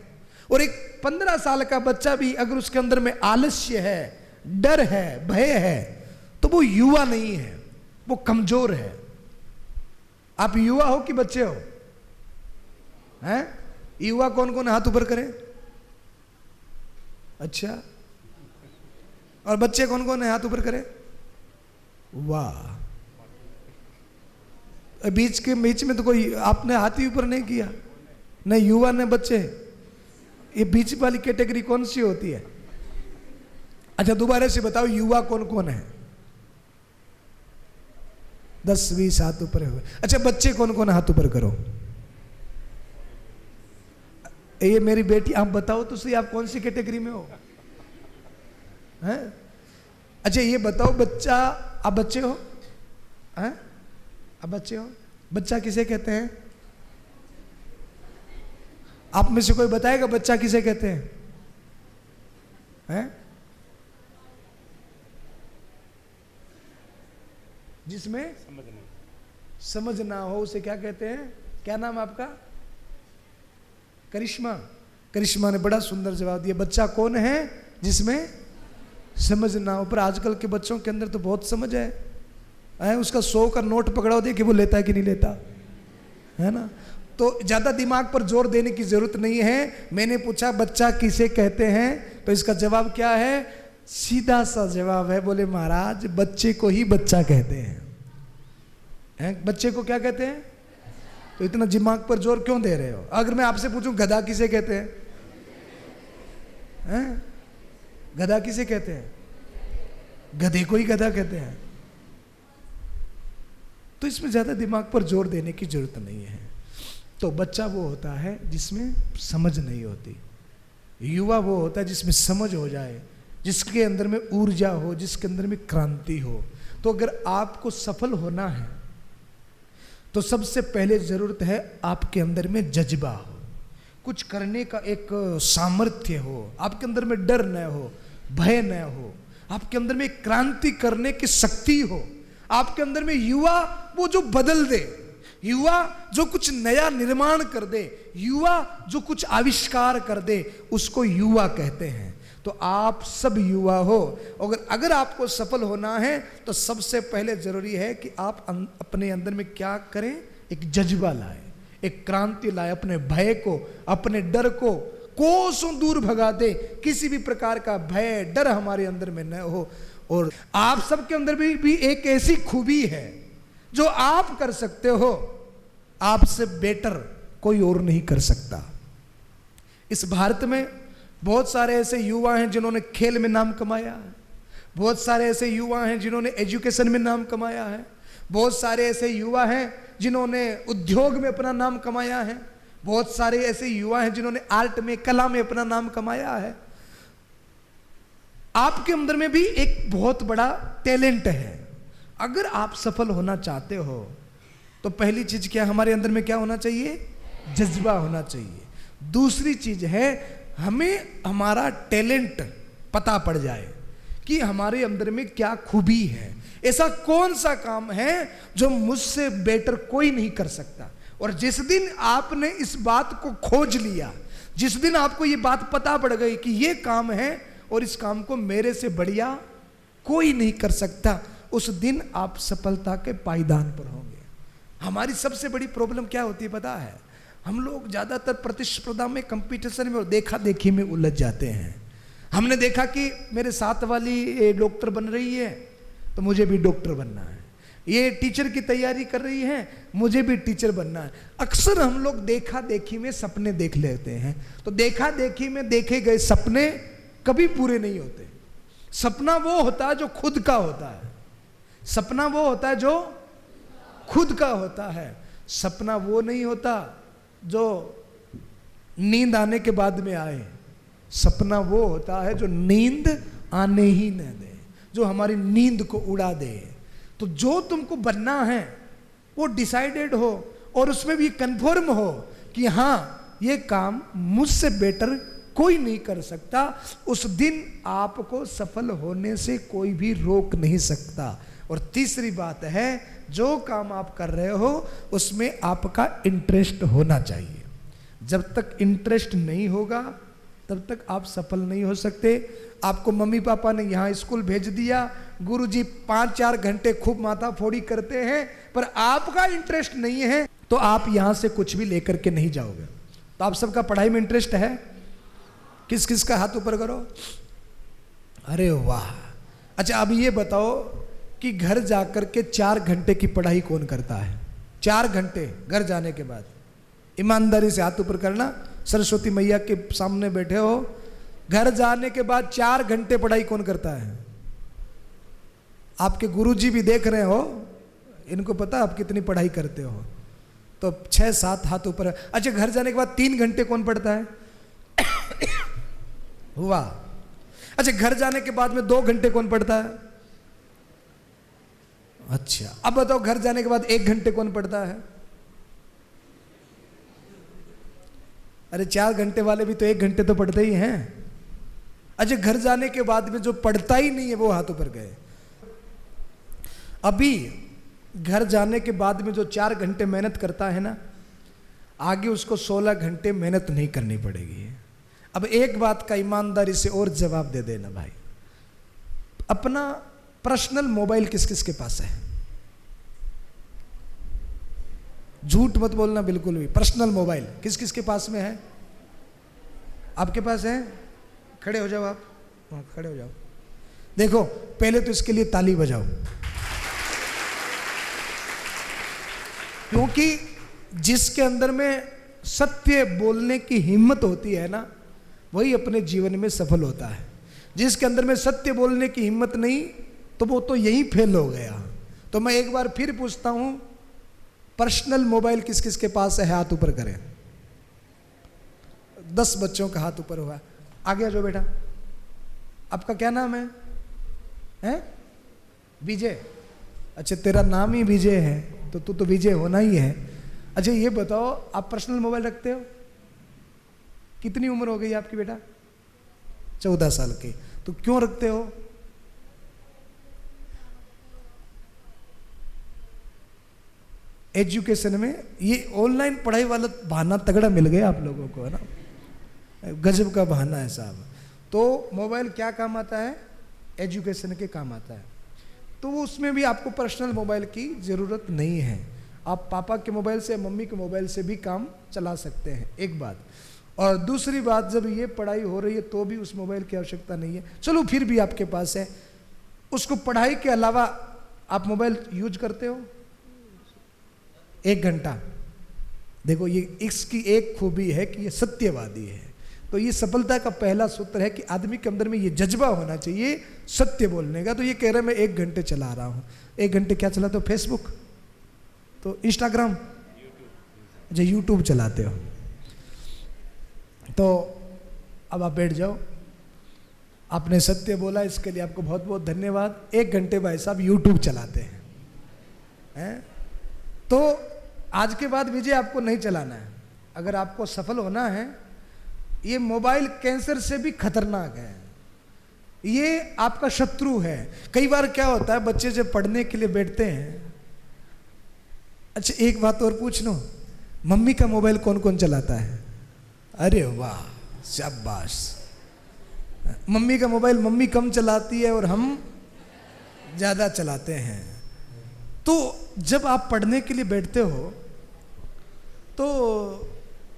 Speaker 3: और एक 15 साल का बच्चा भी अगर उसके अंदर में आलस्य है, डर है, भय है, तो वो युवा नहीं है, वो कमजोर है। आप युवा हो कि बच्चे हो? हैं? युवा कौन कौन हाथ ऊपर करें? अच्छा, और बच्चे कौन कौन है? हाथ ऊपर करें। वाह, बीच में तो कोई आपने हाथ ही ऊपर नहीं किया, न युवा न बच्चे। ये बीच वाली कैटेगरी कौन सी होती है? अच्छा, दोबारा से बताओ, युवा कौन कौन है? 10-20 हाथ ऊपर हुए। अच्छा, बच्चे कौन कौन? हाथ ऊपर करो। ये मेरी बेटी, आप बताओ तो सही, आप कौन सी कैटेगरी में हो? हैं? अच्छा, ये बताओ, बच्चा, आप बच्चे हो? हैं? आप बच्चे हो? बच्चा किसे कहते हैं? आप में से कोई बताएगा बच्चा किसे कहते हैं? हैं? जिसमें समझ ना हो उसे क्या कहते हैं? क्या नाम आपका? करिश्मा। करिश्मा ने बड़ा सुंदर जवाब दिया, बच्चा कौन है जिसमें समझ ना हो। पर आजकल के बच्चों के अंदर तो बहुत समझ है उसका 100 का नोट पकड़ाओ दे कि वो लेता है कि नहीं लेता, है ना। तो ज्यादा दिमाग पर जोर देने की जरूरत नहीं है। मैंने पूछा बच्चा किसे कहते हैं, तो इसका जवाब क्या है? सीधा सा जवाब है, बोले महाराज बच्चे को ही बच्चा कहते हैं। बच्चे को क्या कहते हैं? तो इतना दिमाग पर जोर क्यों दे रहे हो? अगर मैं आपसे पूछूं गधा किसे कहते हैं? गधा किसे कहते हैं? गधे को ही गधा कहते हैं। तो इसमें ज्यादा दिमाग पर जोर देने की जरूरत नहीं है। तो बच्चा वो होता है जिसमें समझ नहीं होती, युवा वो होता है जिसमें समझ हो जाए, जिसके अंदर में ऊर्जा हो, जिसके अंदर में क्रांति हो। तो अगर आपको सफल होना है तो सबसे पहले जरूरत है आपके अंदर में जज्बा हो, कुछ करने का एक सामर्थ्य हो, आपके अंदर में डर न हो, भय न हो, आपके अंदर में क्रांति करने की शक्ति हो, आपके अंदर में युवा वो जो बदल दे, युवा जो कुछ नया निर्माण कर दे, युवा जो कुछ आविष्कार कर दे, उसको युवा कहते हैं। तो आप सब युवा हो। अगर आपको सफल होना है तो सबसे पहले जरूरी है कि आप अपने अंदर में क्या करें? एक जज्बा लाए, एक क्रांति लाए, अपने भय को, अपने डर को कोसों दूर भगा दे। किसी भी प्रकार का भय डर हमारे अंदर में न हो। और आप सबके अंदर भी एक ऐसी खूबी है जो आप कर सकते हो, आपसे बेटर कोई और नहीं कर सकता। इस भारत में बहुत सारे ऐसे युवा हैं जिन्होंने खेल में नाम कमाया है, बहुत सारे ऐसे युवा हैं जिन्होंने एजुकेशन में नाम कमाया है, बहुत सारे ऐसे युवा हैं जिन्होंने उद्योग में अपना नाम कमाया है, बहुत सारे ऐसे युवा हैं जिन्होंने आर्ट में, कला में अपना नाम कमाया है। आपके अंदर में भी एक बहुत बड़ा टैलेंट है। अगर आप सफल होना चाहते हो तो पहली चीज क्या, हमारे अंदर में क्या होना चाहिए? जज्बा होना चाहिए। दूसरी चीज है हमें हमारा टैलेंट पता पड़ जाए कि हमारे अंदर में क्या खूबी है, ऐसा कौन सा काम है जो मुझसे बेटर कोई नहीं कर सकता। और जिस दिन आपने इस बात को खोज लिया, जिस दिन आपको ये बात पता पड़ गई कि ये काम है और इस काम को मेरे से बढ़िया कोई नहीं कर सकता, उस दिन आप सफलता के पायदान पर होंगे। हमारी सबसे बड़ी प्रॉब्लम क्या होती है पता है? हम लोग ज्यादातर प्रतिस्पर्धा में, कंपटीशन में और देखा देखी में उलझ जाते हैं। हमने देखा कि मेरे साथ वाली डॉक्टर बन रही है तो मुझे भी डॉक्टर बनना है, ये टीचर की तैयारी कर रही है मुझे भी टीचर बनना है। अक्सर हम लोग देखा देखी में सपने देख लेते हैं। तो देखा देखी में देखे गए सपने कभी पूरे नहीं होते। सपना वो होता है जो खुद का होता है, सपना वो होता है जो खुद का होता है। सपना वो नहीं होता जो नींद आने के बाद में आए, सपना वो होता है जो नींद आने ही न दे, जो हमारी नींद को उड़ा दे। तो जो तुमको बनना है वो डिसाइडेड हो और उसमें भी कंफर्म हो कि हाँ ये काम मुझसे बेटर कोई नहीं कर सकता, उस दिन आपको सफल होने से कोई भी रोक नहीं सकता। और तीसरी बात है, जो काम आप कर रहे हो उसमें आपका इंटरेस्ट होना चाहिए। जब तक इंटरेस्ट नहीं होगा तब तक आप सफल नहीं हो सकते। आपको मम्मी पापा ने यहाँ स्कूल भेज दिया, गुरुजी 5-4 घंटे खूब माथा फोड़ी करते हैं, पर आपका इंटरेस्ट नहीं है तो आप यहाँ से कुछ भी लेकर के नहीं जाओगे। तो आप सबका पढ़ाई में इंटरेस्ट है? किस किस का हाथ ऊपर करो। अरे वाह। अच्छा अब ये बताओ कि घर जाकर के 4 घंटे की पढ़ाई कौन करता है? 4 घंटे घर जाने के बाद, ईमानदारी से हाथ ऊपर करना। सरस्वती मैया के सामने बैठे हो, घर जाने के बाद 4 घंटे पढ़ाई कौन करता है? आपके गुरुजी भी देख रहे हो, इनको पता आप कितनी पढ़ाई करते हो, तो 6-7 हाथ ऊपर। अच्छा घर जाने के बाद 3 घंटे कौन पढ़ता है? हुआ। अच्छा घर जाने के बाद में 2 घंटे कौन पढ़ता है? अच्छा अब बताओ घर जाने के बाद 1 घंटे कौन पढ़ता है? अरे 4 घंटे वाले भी तो 1 घंटे तो पढ़ते ही हैं। अच्छा, घर जाने के बाद में जो पढ़ता ही नहीं है वो हाथ ऊपर गए। अभी घर जाने के बाद में जो 4 घंटे मेहनत करता है ना, आगे उसको 16 घंटे मेहनत नहीं करनी पड़ेगी। अब एक बात का ईमानदारी से और जवाब दे देना भाई, अपना पर्सनल मोबाइल किस किस के पास है? झूठ मत बोलना बिल्कुल भी। पर्सनल मोबाइल किस किस के पास में है? आपके पास है? खड़े हो जाओ आप, हाँ खड़े हो जाओ। देखो पहले तो इसके लिए ताली बजाओ, क्योंकि जिसके अंदर में सत्य बोलने की हिम्मत होती है ना, वही अपने जीवन में सफल होता है। जिसके अंदर में सत्य बोलने की हिम्मत नहीं, तो वो तो यही फेल हो गया। तो मैं एक बार फिर पूछता हूं, पर्सनल मोबाइल किस किस के पास है? हाथ ऊपर करें। 10 बच्चों का हाथ ऊपर हुआ। आगे आ जाओ बेटा। आपका क्या नाम है? हैं? विजय। अच्छा, तेरा नाम ही विजय है तो तू तो विजय होना ही है। अच्छा ये बताओ, आप पर्सनल मोबाइल रखते हो? कितनी उम्र हो गई आपकी बेटा? 14 साल की। तो क्यों रखते हो? एजुकेशन में ये ऑनलाइन पढ़ाई वाला बहाना तगड़ा मिल गया आप लोगों को, है ना? गजब का बहाना है साहब। तो मोबाइल क्या काम आता है? एजुकेशन के काम आता है। तो वो उसमें भी आपको पर्सनल मोबाइल की ज़रूरत नहीं है। आप पापा के मोबाइल से, मम्मी के मोबाइल से भी काम चला सकते हैं, एक बात। और दूसरी बात, जब ये पढ़ाई हो रही है तो भी उस मोबाइल की आवश्यकता नहीं है। चलो फिर भी आपके पास है, उसको पढ़ाई के अलावा आप मोबाइल यूज करते हो 1 घंटा। देखो ये इसकी एक खूबी है कि ये सत्यवादी है। तो ये सफलता का पहला सूत्र है कि आदमी के अंदर में ये जज्बा होना चाहिए सत्य बोलने का। तो ये कह रहा है मैं 1 घंटे चला रहा हूँ। 1 घंटे क्या चलाते हो? फेसबुक, तो इंस्टाग्राम, अच्छा यूट्यूब चलाते हो। तो अब आप बैठ जाओ। आपने सत्य बोला, इसके लिए आपको बहुत बहुत धन्यवाद। 1 घंटे भाई साहब यूट्यूब चलाते हैं। तो आज के बाद विजय आपको नहीं चलाना है। अगर आपको सफल होना है, ये मोबाइल कैंसर से भी खतरनाक है। ये आपका शत्रु है। कई बार क्या होता है, बच्चे जब पढ़ने के लिए बैठते हैं, अच्छा एक बात और पूछ लो, मम्मी का मोबाइल कौन कौन चलाता है? अरे वाह, शाबाश। मम्मी का मोबाइल मम्मी कम चलाती है और हम ज़्यादा चलाते हैं। तो जब आप पढ़ने के लिए बैठते हो तो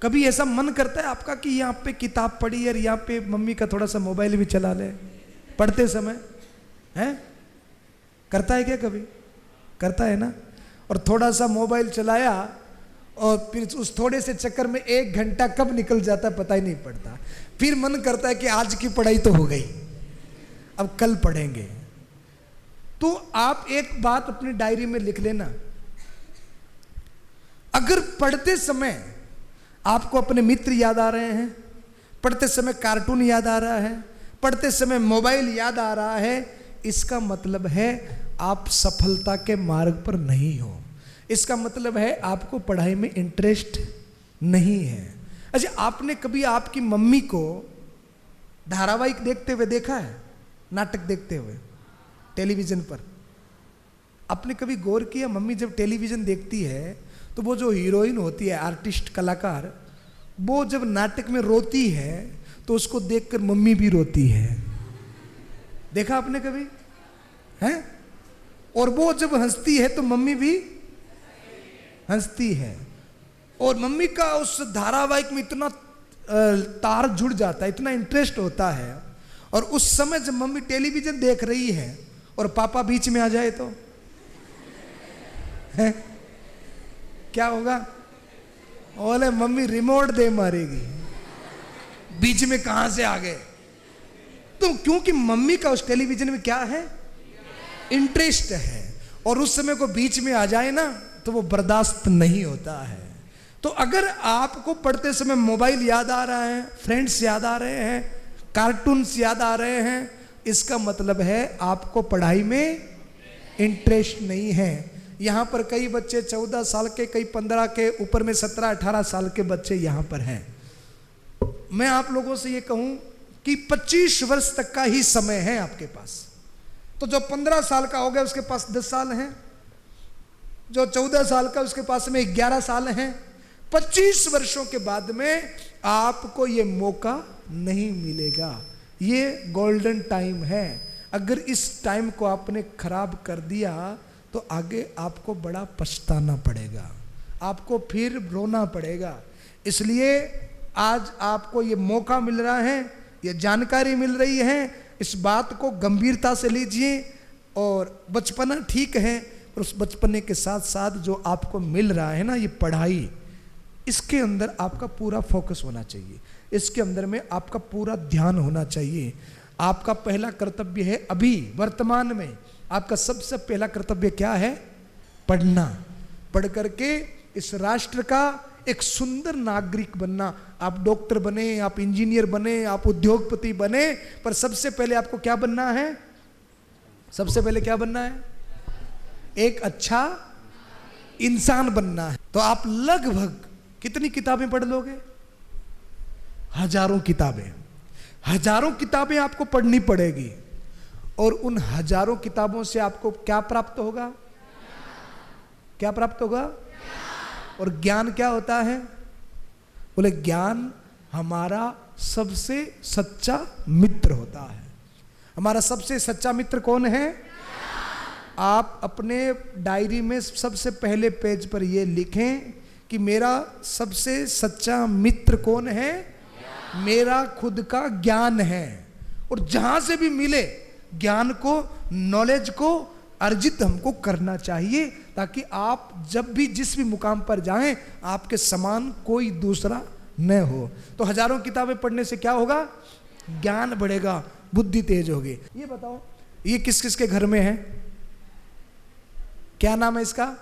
Speaker 3: कभी ऐसा मन करता है आपका कि यहाँ पे किताब पढ़ी और यहाँ पे मम्मी का थोड़ा सा मोबाइल भी चला ले पढ़ते समय? हैं? करता है क्या कभी? करता है ना? और थोड़ा सा मोबाइल चलाया और फिर उस थोड़े से चक्कर में 1 घंटा कब निकल जाता है पता ही नहीं पड़ता। फिर मन करता है कि आज की पढ़ाई तो हो गई, अब कल पढ़ेंगे। तो आप एक बात अपनी डायरी में लिख लेना, अगर पढ़ते समय आपको अपने मित्र याद आ रहे हैं, पढ़ते समय कार्टून याद आ रहा है, पढ़ते समय मोबाइल याद आ रहा है, इसका मतलब है आप सफलता के मार्ग पर नहीं हो। इसका मतलब है आपको पढ़ाई में इंटरेस्ट नहीं है। अच्छा, आपने कभी आपकी मम्मी को धारावाहिक देखते हुए देखा है? नाटक देखते हुए टेलीविजन पर? आपने कभी गौर किया, मम्मी जब टेलीविजन देखती है तो वो जो हीरोइन होती है, आर्टिस्ट कलाकार, वो जब नाटक में रोती है तो उसको देखकर मम्मी भी रोती है। देखा आपने कभी? हैं? और वो जब हंसती है तो मम्मी भी हंसती है। और मम्मी का उस धारावाहिक में इतना तार जुड़ जाता है, इतना इंटरेस्ट होता है। और उस समय जब मम्मी टेलीविजन देख रही है और पापा बीच में आ जाए तो है क्या होगा? बोले मम्मी रिमोट दे मारेगी, बीच में कहां से आ गए? तो क्योंकि मम्मी का उस टेलीविजन में क्या है? इंटरेस्ट है। और उस समय को बीच में आ जाए ना तो वो बर्दाश्त नहीं होता है। तो अगर आपको पढ़ते समय मोबाइल याद आ रहा है, फ्रेंड्स याद आ रहे हैं, कार्टून्स याद आ रहे हैं, इसका मतलब है आपको पढ़ाई में इंटरेस्ट नहीं है। यहाँ पर कई बच्चे 14 साल के, कई 15 के, ऊपर में 17-18 साल के बच्चे यहाँ पर हैं। मैं आप लोगों से ये कहूं कि 25 वर्ष तक का ही समय है आपके पास। तो जो 15 साल का हो गया उसके पास 10 साल हैं, जो 14 साल का उसके पास में 11 साल हैं। 25 वर्षों के बाद में आपको ये मौका नहीं मिलेगा। ये गोल्डन टाइम है। अगर इस टाइम को आपने खराब कर दिया तो आगे आपको बड़ा पछताना पड़ेगा, आपको फिर रोना पड़ेगा। इसलिए आज आपको ये मौका मिल रहा है, ये जानकारी मिल रही है, इस बात को गंभीरता से लीजिए। और बचपना ठीक है, पर उस बचपने के साथ साथ जो आपको मिल रहा है ना, ये पढ़ाई, इसके अंदर आपका पूरा फोकस होना चाहिए, इसके अंदर में आपका पूरा ध्यान होना चाहिए। आपका पहला कर्तव्य है, अभी वर्तमान में आपका सबसे पहला कर्तव्य क्या है? पढ़ना। पढ़ करके इस राष्ट्र का एक सुंदर नागरिक बनना। आप डॉक्टर बने, आप इंजीनियर बने, आप उद्योगपति बने, पर सबसे पहले आपको क्या बनना है? सबसे पहले क्या बनना है? एक अच्छा इंसान बनना है। तो आप लगभग कितनी किताबें पढ़ लोगे? हजारों किताबें। हजारों किताबें आपको पढ़नी पड़ेगी। और उन हजारों किताबों से आपको क्या प्राप्त होगा? क्या प्राप्त होगा? और ज्ञान क्या होता है? बोले ज्ञान हमारा सबसे सच्चा मित्र होता है। हमारा सबसे सच्चा मित्र कौन है? आप अपने डायरी में सबसे पहले पेज पर ये लिखें कि मेरा सबसे सच्चा मित्र कौन है? मेरा खुद का ज्ञान है। और जहां से भी मिले ज्ञान को, नॉलेज को अर्जित हमको करना चाहिए, ताकि आप जब भी जिस भी मुकाम पर जाएं आपके समान कोई दूसरा न हो। तो हजारों किताबें पढ़ने से क्या होगा? ज्ञान बढ़ेगा, बुद्धि तेज होगी। ये बताओ, ये किस किस के घर में है? क्या नाम है इसका?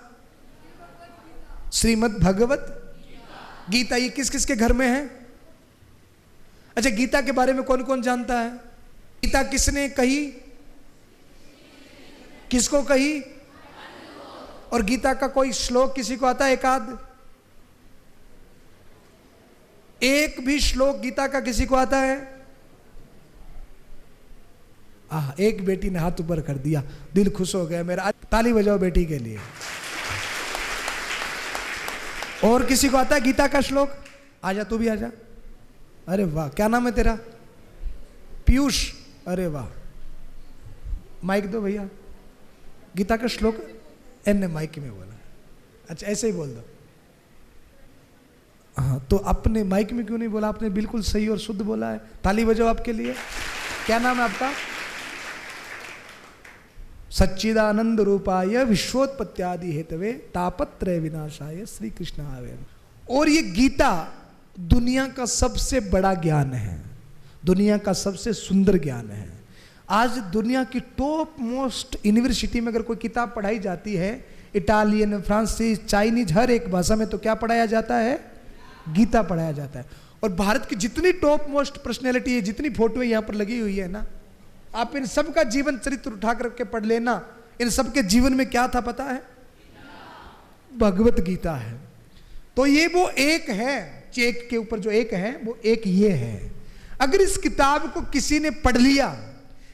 Speaker 3: श्रीमद् भगवत गीता। ये किस किस के घर में है? अच्छा, गीता के बारे में कौन कौन जानता है? गीता किसने कही? किसको कही? और गीता का कोई श्लोक किसी को आता है? एकाध एक भी श्लोक गीता का किसी को आता है? एक बेटी ने हाथ ऊपर कर दिया, दिल खुश हो गया मेरा। ताली बजाओ बेटी के लिए। और किसी को आता है गीता का श्लोक? आजा, तू भी आजा। अरे वाह, क्या नाम है तेरा? पीयूष। अरे वाह, माइक दो भैया। गीता का श्लोक एन माइक में बोला। अच्छा, ऐसे ही बोल दो। हाँ, तो अपने माइक में क्यों नहीं बोला? आपने बिल्कुल सही और शुद्ध बोला है। ताली बजाओ आपके लिए। क्या नाम है आपका? सच्चिदानंद रूपाय विश्वोत्पत्त्यादि हेतवे तापत्रय विनाशाय श्री कृष्ण आवे। और ये गीता दुनिया का सबसे बड़ा ज्ञान है, दुनिया का सबसे सुंदर ज्ञान है। आज दुनिया की टॉप मोस्ट यूनिवर्सिटी में अगर कोई किताब पढ़ाई जाती है, इटालियन, फ्रांसीसी, चाइनीज, हर एक भाषा में, तो क्या पढ़ाया जाता है? गीता पढ़ाया जाता है। और भारत की जितनी टॉप मोस्ट पर्सनैलिटी है, जितनी फोटो यहाँ पर लगी हुई है ना, आप इन सब का जीवन चरित्र उठा करके पढ़ लेना। इन सब के जीवन में क्या था पता है? भगवत गीता है। तो ये वो एक है, चेक के ऊपर जो एक है वो एक ये है। अगर इस किताब को किसी ने पढ़ लिया,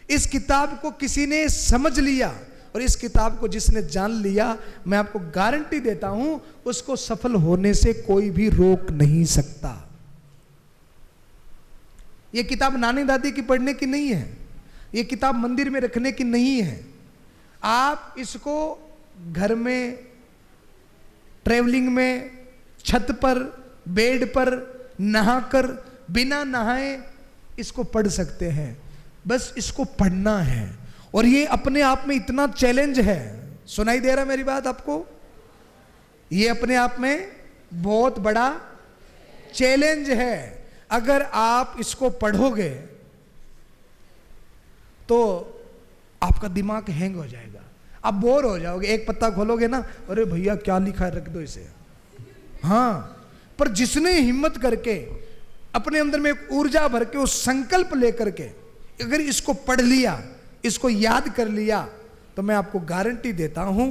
Speaker 3: इस किताब को किसी ने समझ लिया, और इस किताब को जिसने जान लिया, मैं आपको गारंटी देता हूं उसको सफल होने से कोई भी रोक नहीं सकता। यह किताब नानी दादी की पढ़ने की नहीं है, यह किताब मंदिर में रखने की नहीं है। आप इसको घर में, ट्रेवलिंग में, छत पर, बेड पर, नहाकर, बिना नहाए इसको पढ़ सकते हैं। बस इसको पढ़ना है। और ये अपने आप में इतना चैलेंज है। सुनाई दे रहा मेरी बात आपको? ये अपने आप में बहुत बड़ा चैलेंज है। अगर आप इसको पढ़ोगे तो आपका दिमाग हैंग हो जाएगा, आप बोर हो जाओगे। एक पत्ता खोलोगे ना, अरे भैया क्या लिखा है, रख दो इसे। हाँ, पर जिसने हिम्मत करके अपने अंदर में एक ऊर्जा भर के, उस संकल्प लेकर के अगर इसको पढ़ लिया, इसको याद कर लिया, तो मैं आपको गारंटी देता हूं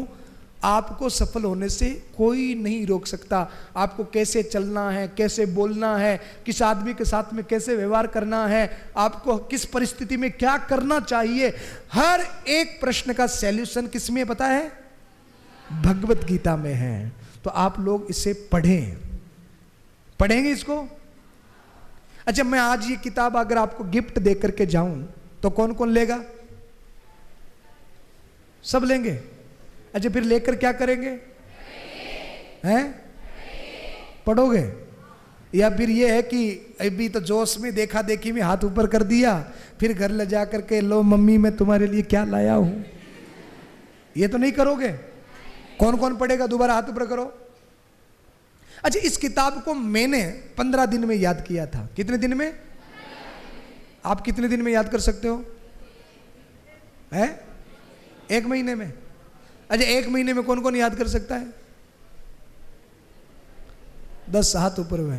Speaker 3: आपको सफल होने से कोई नहीं रोक सकता। आपको कैसे चलना है, कैसे बोलना है, किस आदमी के साथ में कैसे व्यवहार करना है, आपको किस परिस्थिति में क्या करना चाहिए, हर एक प्रश्न का सैल्यूशन किस में पता है? भगवत गीता में है। तो आप लोग इसे पढ़ें। पढ़ेंगे इसको? अच्छा, मैं आज ये किताब अगर आपको गिफ्ट दे करके जाऊं तो कौन कौन लेगा? सब लेंगे। अच्छा, फिर लेकर क्या करेंगे? हैं? पढ़ोगे? या फिर ये है कि अभी तो जोश में देखा देखी में हाथ ऊपर कर दिया, फिर घर ले जा करके लो मम्मी मैं तुम्हारे लिए क्या लाया हूं, ये तो नहीं करोगे? कौन कौन पढ़ेगा? दोबारा हाथ ऊपर करो। अच्छा, इस किताब को मैंने 15 दिन में याद किया था। कितने दिन में? आप कितने दिन में याद कर सकते हो? है? 1 महीने में? अच्छा, 1 महीने में कौन कौन याद कर सकता है? 10 हाथ ऊपर हुए।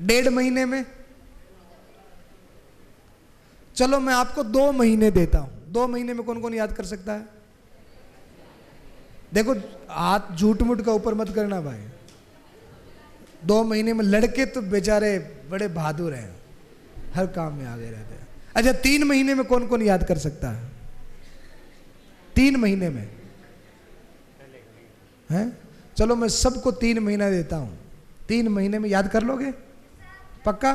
Speaker 3: 1.5 महीने में? चलो मैं आपको 2 महीने देता हूं। 2 महीने में कौन कौन याद कर सकता है? देखो, हाथ झूठ मूठ का ऊपर मत करना भाई। 2 महीने में लड़के तो बेचारे बड़े बहादुर हैं, हर काम में आगे रहते हैं। अच्छा, 3 महीने में कौन कौन याद कर सकता है? 3 महीने में है? चलो मैं सबको 3 महीना देता हूं। 3 महीने में याद कर लोगे? पक्का?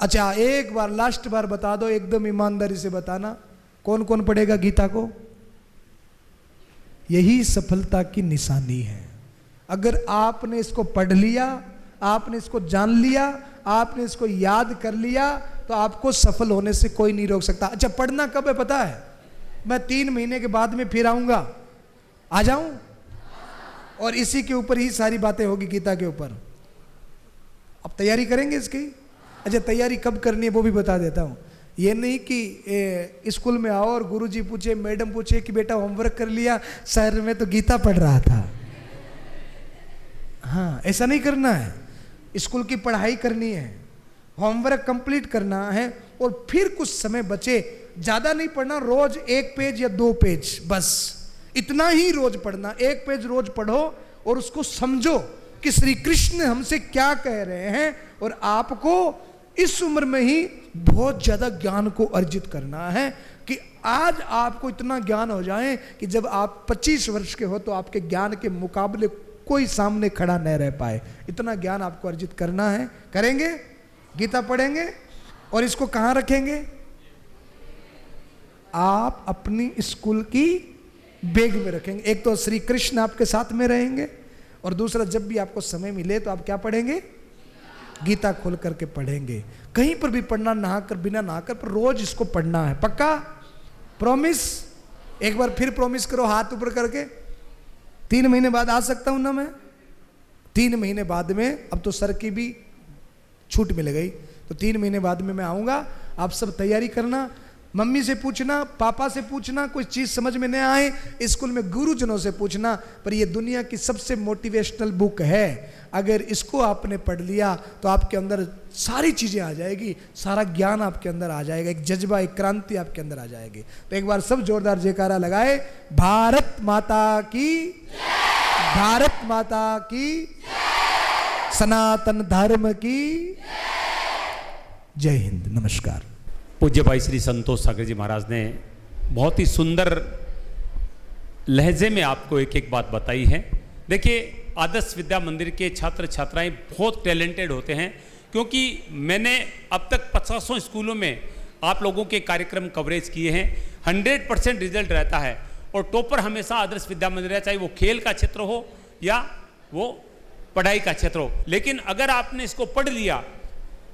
Speaker 3: अच्छा, एक बार लास्ट बार बता दो, एकदम ईमानदारी से बताना, कौन कौन पढ़ेगा गीता को? यही सफलता की निशानी है। अगर आपने इसको पढ़ लिया, आपने इसको जान लिया, आपने इसको याद कर लिया, तो आपको सफल होने से कोई नहीं रोक सकता। अच्छा, पढ़ना कब है पता है? मैं 3 महीने के बाद में फिर आऊंगा। आ जाऊं? और इसी के ऊपर ही सारी बातें होगी, गीता के ऊपर। अब तैयारी करेंगे इसकी? अच्छा, तैयारी कब करनी है वो भी बता देता हूं। ये नहीं कि स्कूल में आओ और गुरुजी पूछे, मैडम पूछे कि बेटा होमवर्क कर लिया? सर मैं तो गीता पढ़ रहा था। हाँ, ऐसा नहीं करना है। स्कूल की पढ़ाई करनी है, होमवर्क कंप्लीट करना है, और फिर कुछ समय बचे, ज्यादा नहीं पढ़ना, रोज 1 पेज या 2 पेज, बस इतना ही रोज पढ़ना। 1 पेज रोज पढ़ो और उसको समझो कि श्री कृष्ण हमसे क्या कह रहे हैं, और आपको इस उम्र में ही बहुत ज्यादा ज्ञान को अर्जित करना है कि आज आपको इतना ज्ञान हो जाए कि जब आप 25 वर्ष के हो तो आपके ज्ञान के मुकाबले कोई सामने खड़ा न रह पाए। इतना ज्ञान आपको अर्जित करना है। करेंगे? गीता पढ़ेंगे। और इसको कहां रखेंगे? आप अपनी स्कूल की बैग में रखेंगे। एक तो श्री कृष्ण आपके साथ में रहेंगे, और दूसरा जब भी आपको समय मिले तो आप क्या पढ़ेंगे? गीता खोल करके पढ़ेंगे। कहीं पर भी पढ़ना, नहाकर, बिना नहाकर, पर रोज इसको पढ़ना है। पक्का? प्रॉमिस? एक बार फिर प्रॉमिस करो हाथ ऊपर करके। 3 महीने बाद आ सकता हूं ना मैं? 3 महीने बाद में, अब तो सर की भी छूट मिल गई, तो 3 महीने बाद में मैं आऊंगा। आप सब तैयारी करना, मम्मी से पूछना, पापा से पूछना, कोई चीज समझ में न आए स्कूल में गुरुजनों से पूछना। पर ये दुनिया की सबसे मोटिवेशनल बुक है। अगर इसको आपने पढ़ लिया तो आपके अंदर सारी चीजें आ जाएगी, सारा ज्ञान आपके अंदर आ जाएगा, एक जज्बा, एक क्रांति आपके अंदर आ जाएगी। तो एक बार सब जोरदार जयकारा लगाए, भारत माता की, भारत माता की, सनातन धर्म की जय हिंद। नमस्कार।
Speaker 2: पूज्य भाई श्री संतोष सागर जी महाराज ने बहुत ही सुंदर लहजे में आपको एक एक बात बताई है। देखिए, आदर्श विद्या मंदिर के छात्र छात्राएं बहुत टैलेंटेड होते हैं, क्योंकि मैंने अब तक 50 स्कूलों में आप लोगों के कार्यक्रम कवरेज किए हैं। 100% रिजल्ट रहता है, और टॉपर हमेशा आदर्श विद्या मंदिर है, चाहे वो खेल का क्षेत्र हो या वो पढ़ाई का क्षेत्र हो। लेकिन अगर आपने इसको पढ़ लिया,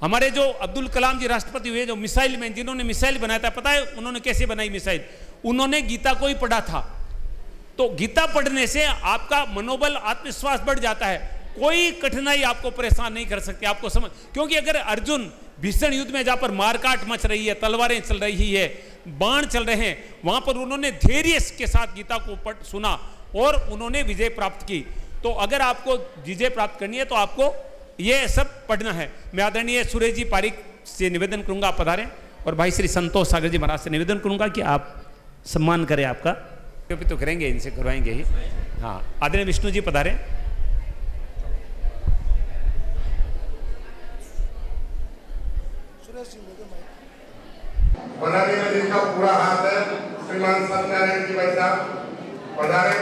Speaker 2: हमारे जो अब्दुल कलाम जी राष्ट्रपति हुए, जो मिसाइल मैन, जिन्होंने मिसाइल बनाया था, पता है उन्होंने कैसे बनाई मिसाइल? उन्होंने गीता को ही पढ़ा था। तो गीता पढ़ने से आपका मनोबल, आत्मविश्वास बढ़ जाता है। कोई कठिनाई आपको परेशान नहीं कर सकती, आपको समझ, क्योंकि अगर अर्जुन भीषण युद्ध में जहां पर मारकाट मच रही है, तलवारें चल रही है, बाण चल रहे हैं, वहां पर उन्होंने धैर्य के साथ गीता को सुना और उन्होंने विजय प्राप्त की। तो अगर आपको विजय प्राप्त करनी है तो आपको ये सब पढ़ना है। मैं आदरणीय सुरेश जी पारिक से निवेदन करूंगा, आप पधारें, और भाई श्री संतोष सागर जी महाराज से निवेदन करूंगा कि आप सम्मान करें आपका, क्योंकि तो करेंगे, इनसे करवाएंगे ही। हाँ, आदरणीय विष्णु जी पधारे।
Speaker 4: बनाने में जिनका पूरा हाथ है श्रीमान सत्यनारायण जी भाई साहब पधारे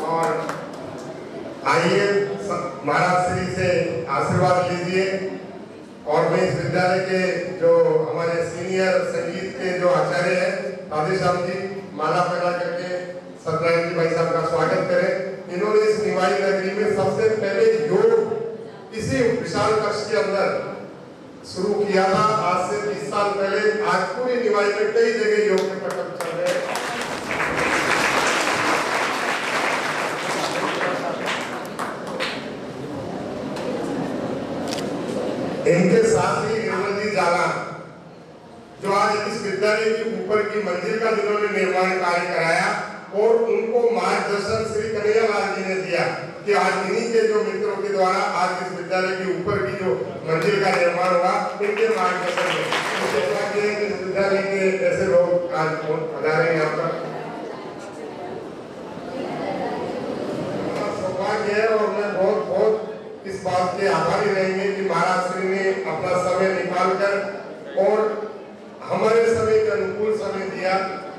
Speaker 4: और आइए महाराज श्री से आशीर्वाद लीजिए। और मैं इस विद्यालय के जो हमारे सीनियर संगीत के जो आचार्य हैं राधेश्याम जी माला पहना करके सत्यनारायण जी भाई साहब का स्वागत करें। इन्होंने इस निवाई नगरी में सबसे पहले योग इसी विशाल कक्ष के अंदर शुरू किया था आज से 30 साल पहले। आज पूरी निवाई में कई जगह योग के प्रकट चल रहे हैं। इनके साथ ही निर्मल जी जाला जो आज इस विद्यालय के ऊपर की मंजिल का जिन्होंने निर्माण कार्य कराया और उनको मार्गदर्शन श्री कन्हैयालाल जी ने दिया कि आज इन्हीं के जो मित्रों के द्वारा आज इस विद्यालय के ऊपर की जो मंजिल का निर्माण हुआ इनके मार्गदर्शन में इस विद्यालय के ऐसे लोग आज पधारे यहाँ पर सौभाग्य है। और मैं बहुत बहुत इस बात के आभारी रहेंगे कि महाराज श्री ने अपना समय निकालकर और हमारे समय के अनुकूल समय दिया।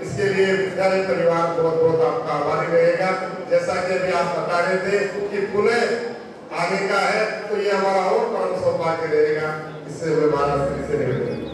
Speaker 4: इसके लिए विद्यालय परिवार बहुत बहुत आपका आभारी रहेगा। जैसा कि अभी आप बता रहे थे कि पुनः आने का है तो ये हमारा और परम सौभाग्य रहेगा। इससे मैं महाराज श्री से निवेदन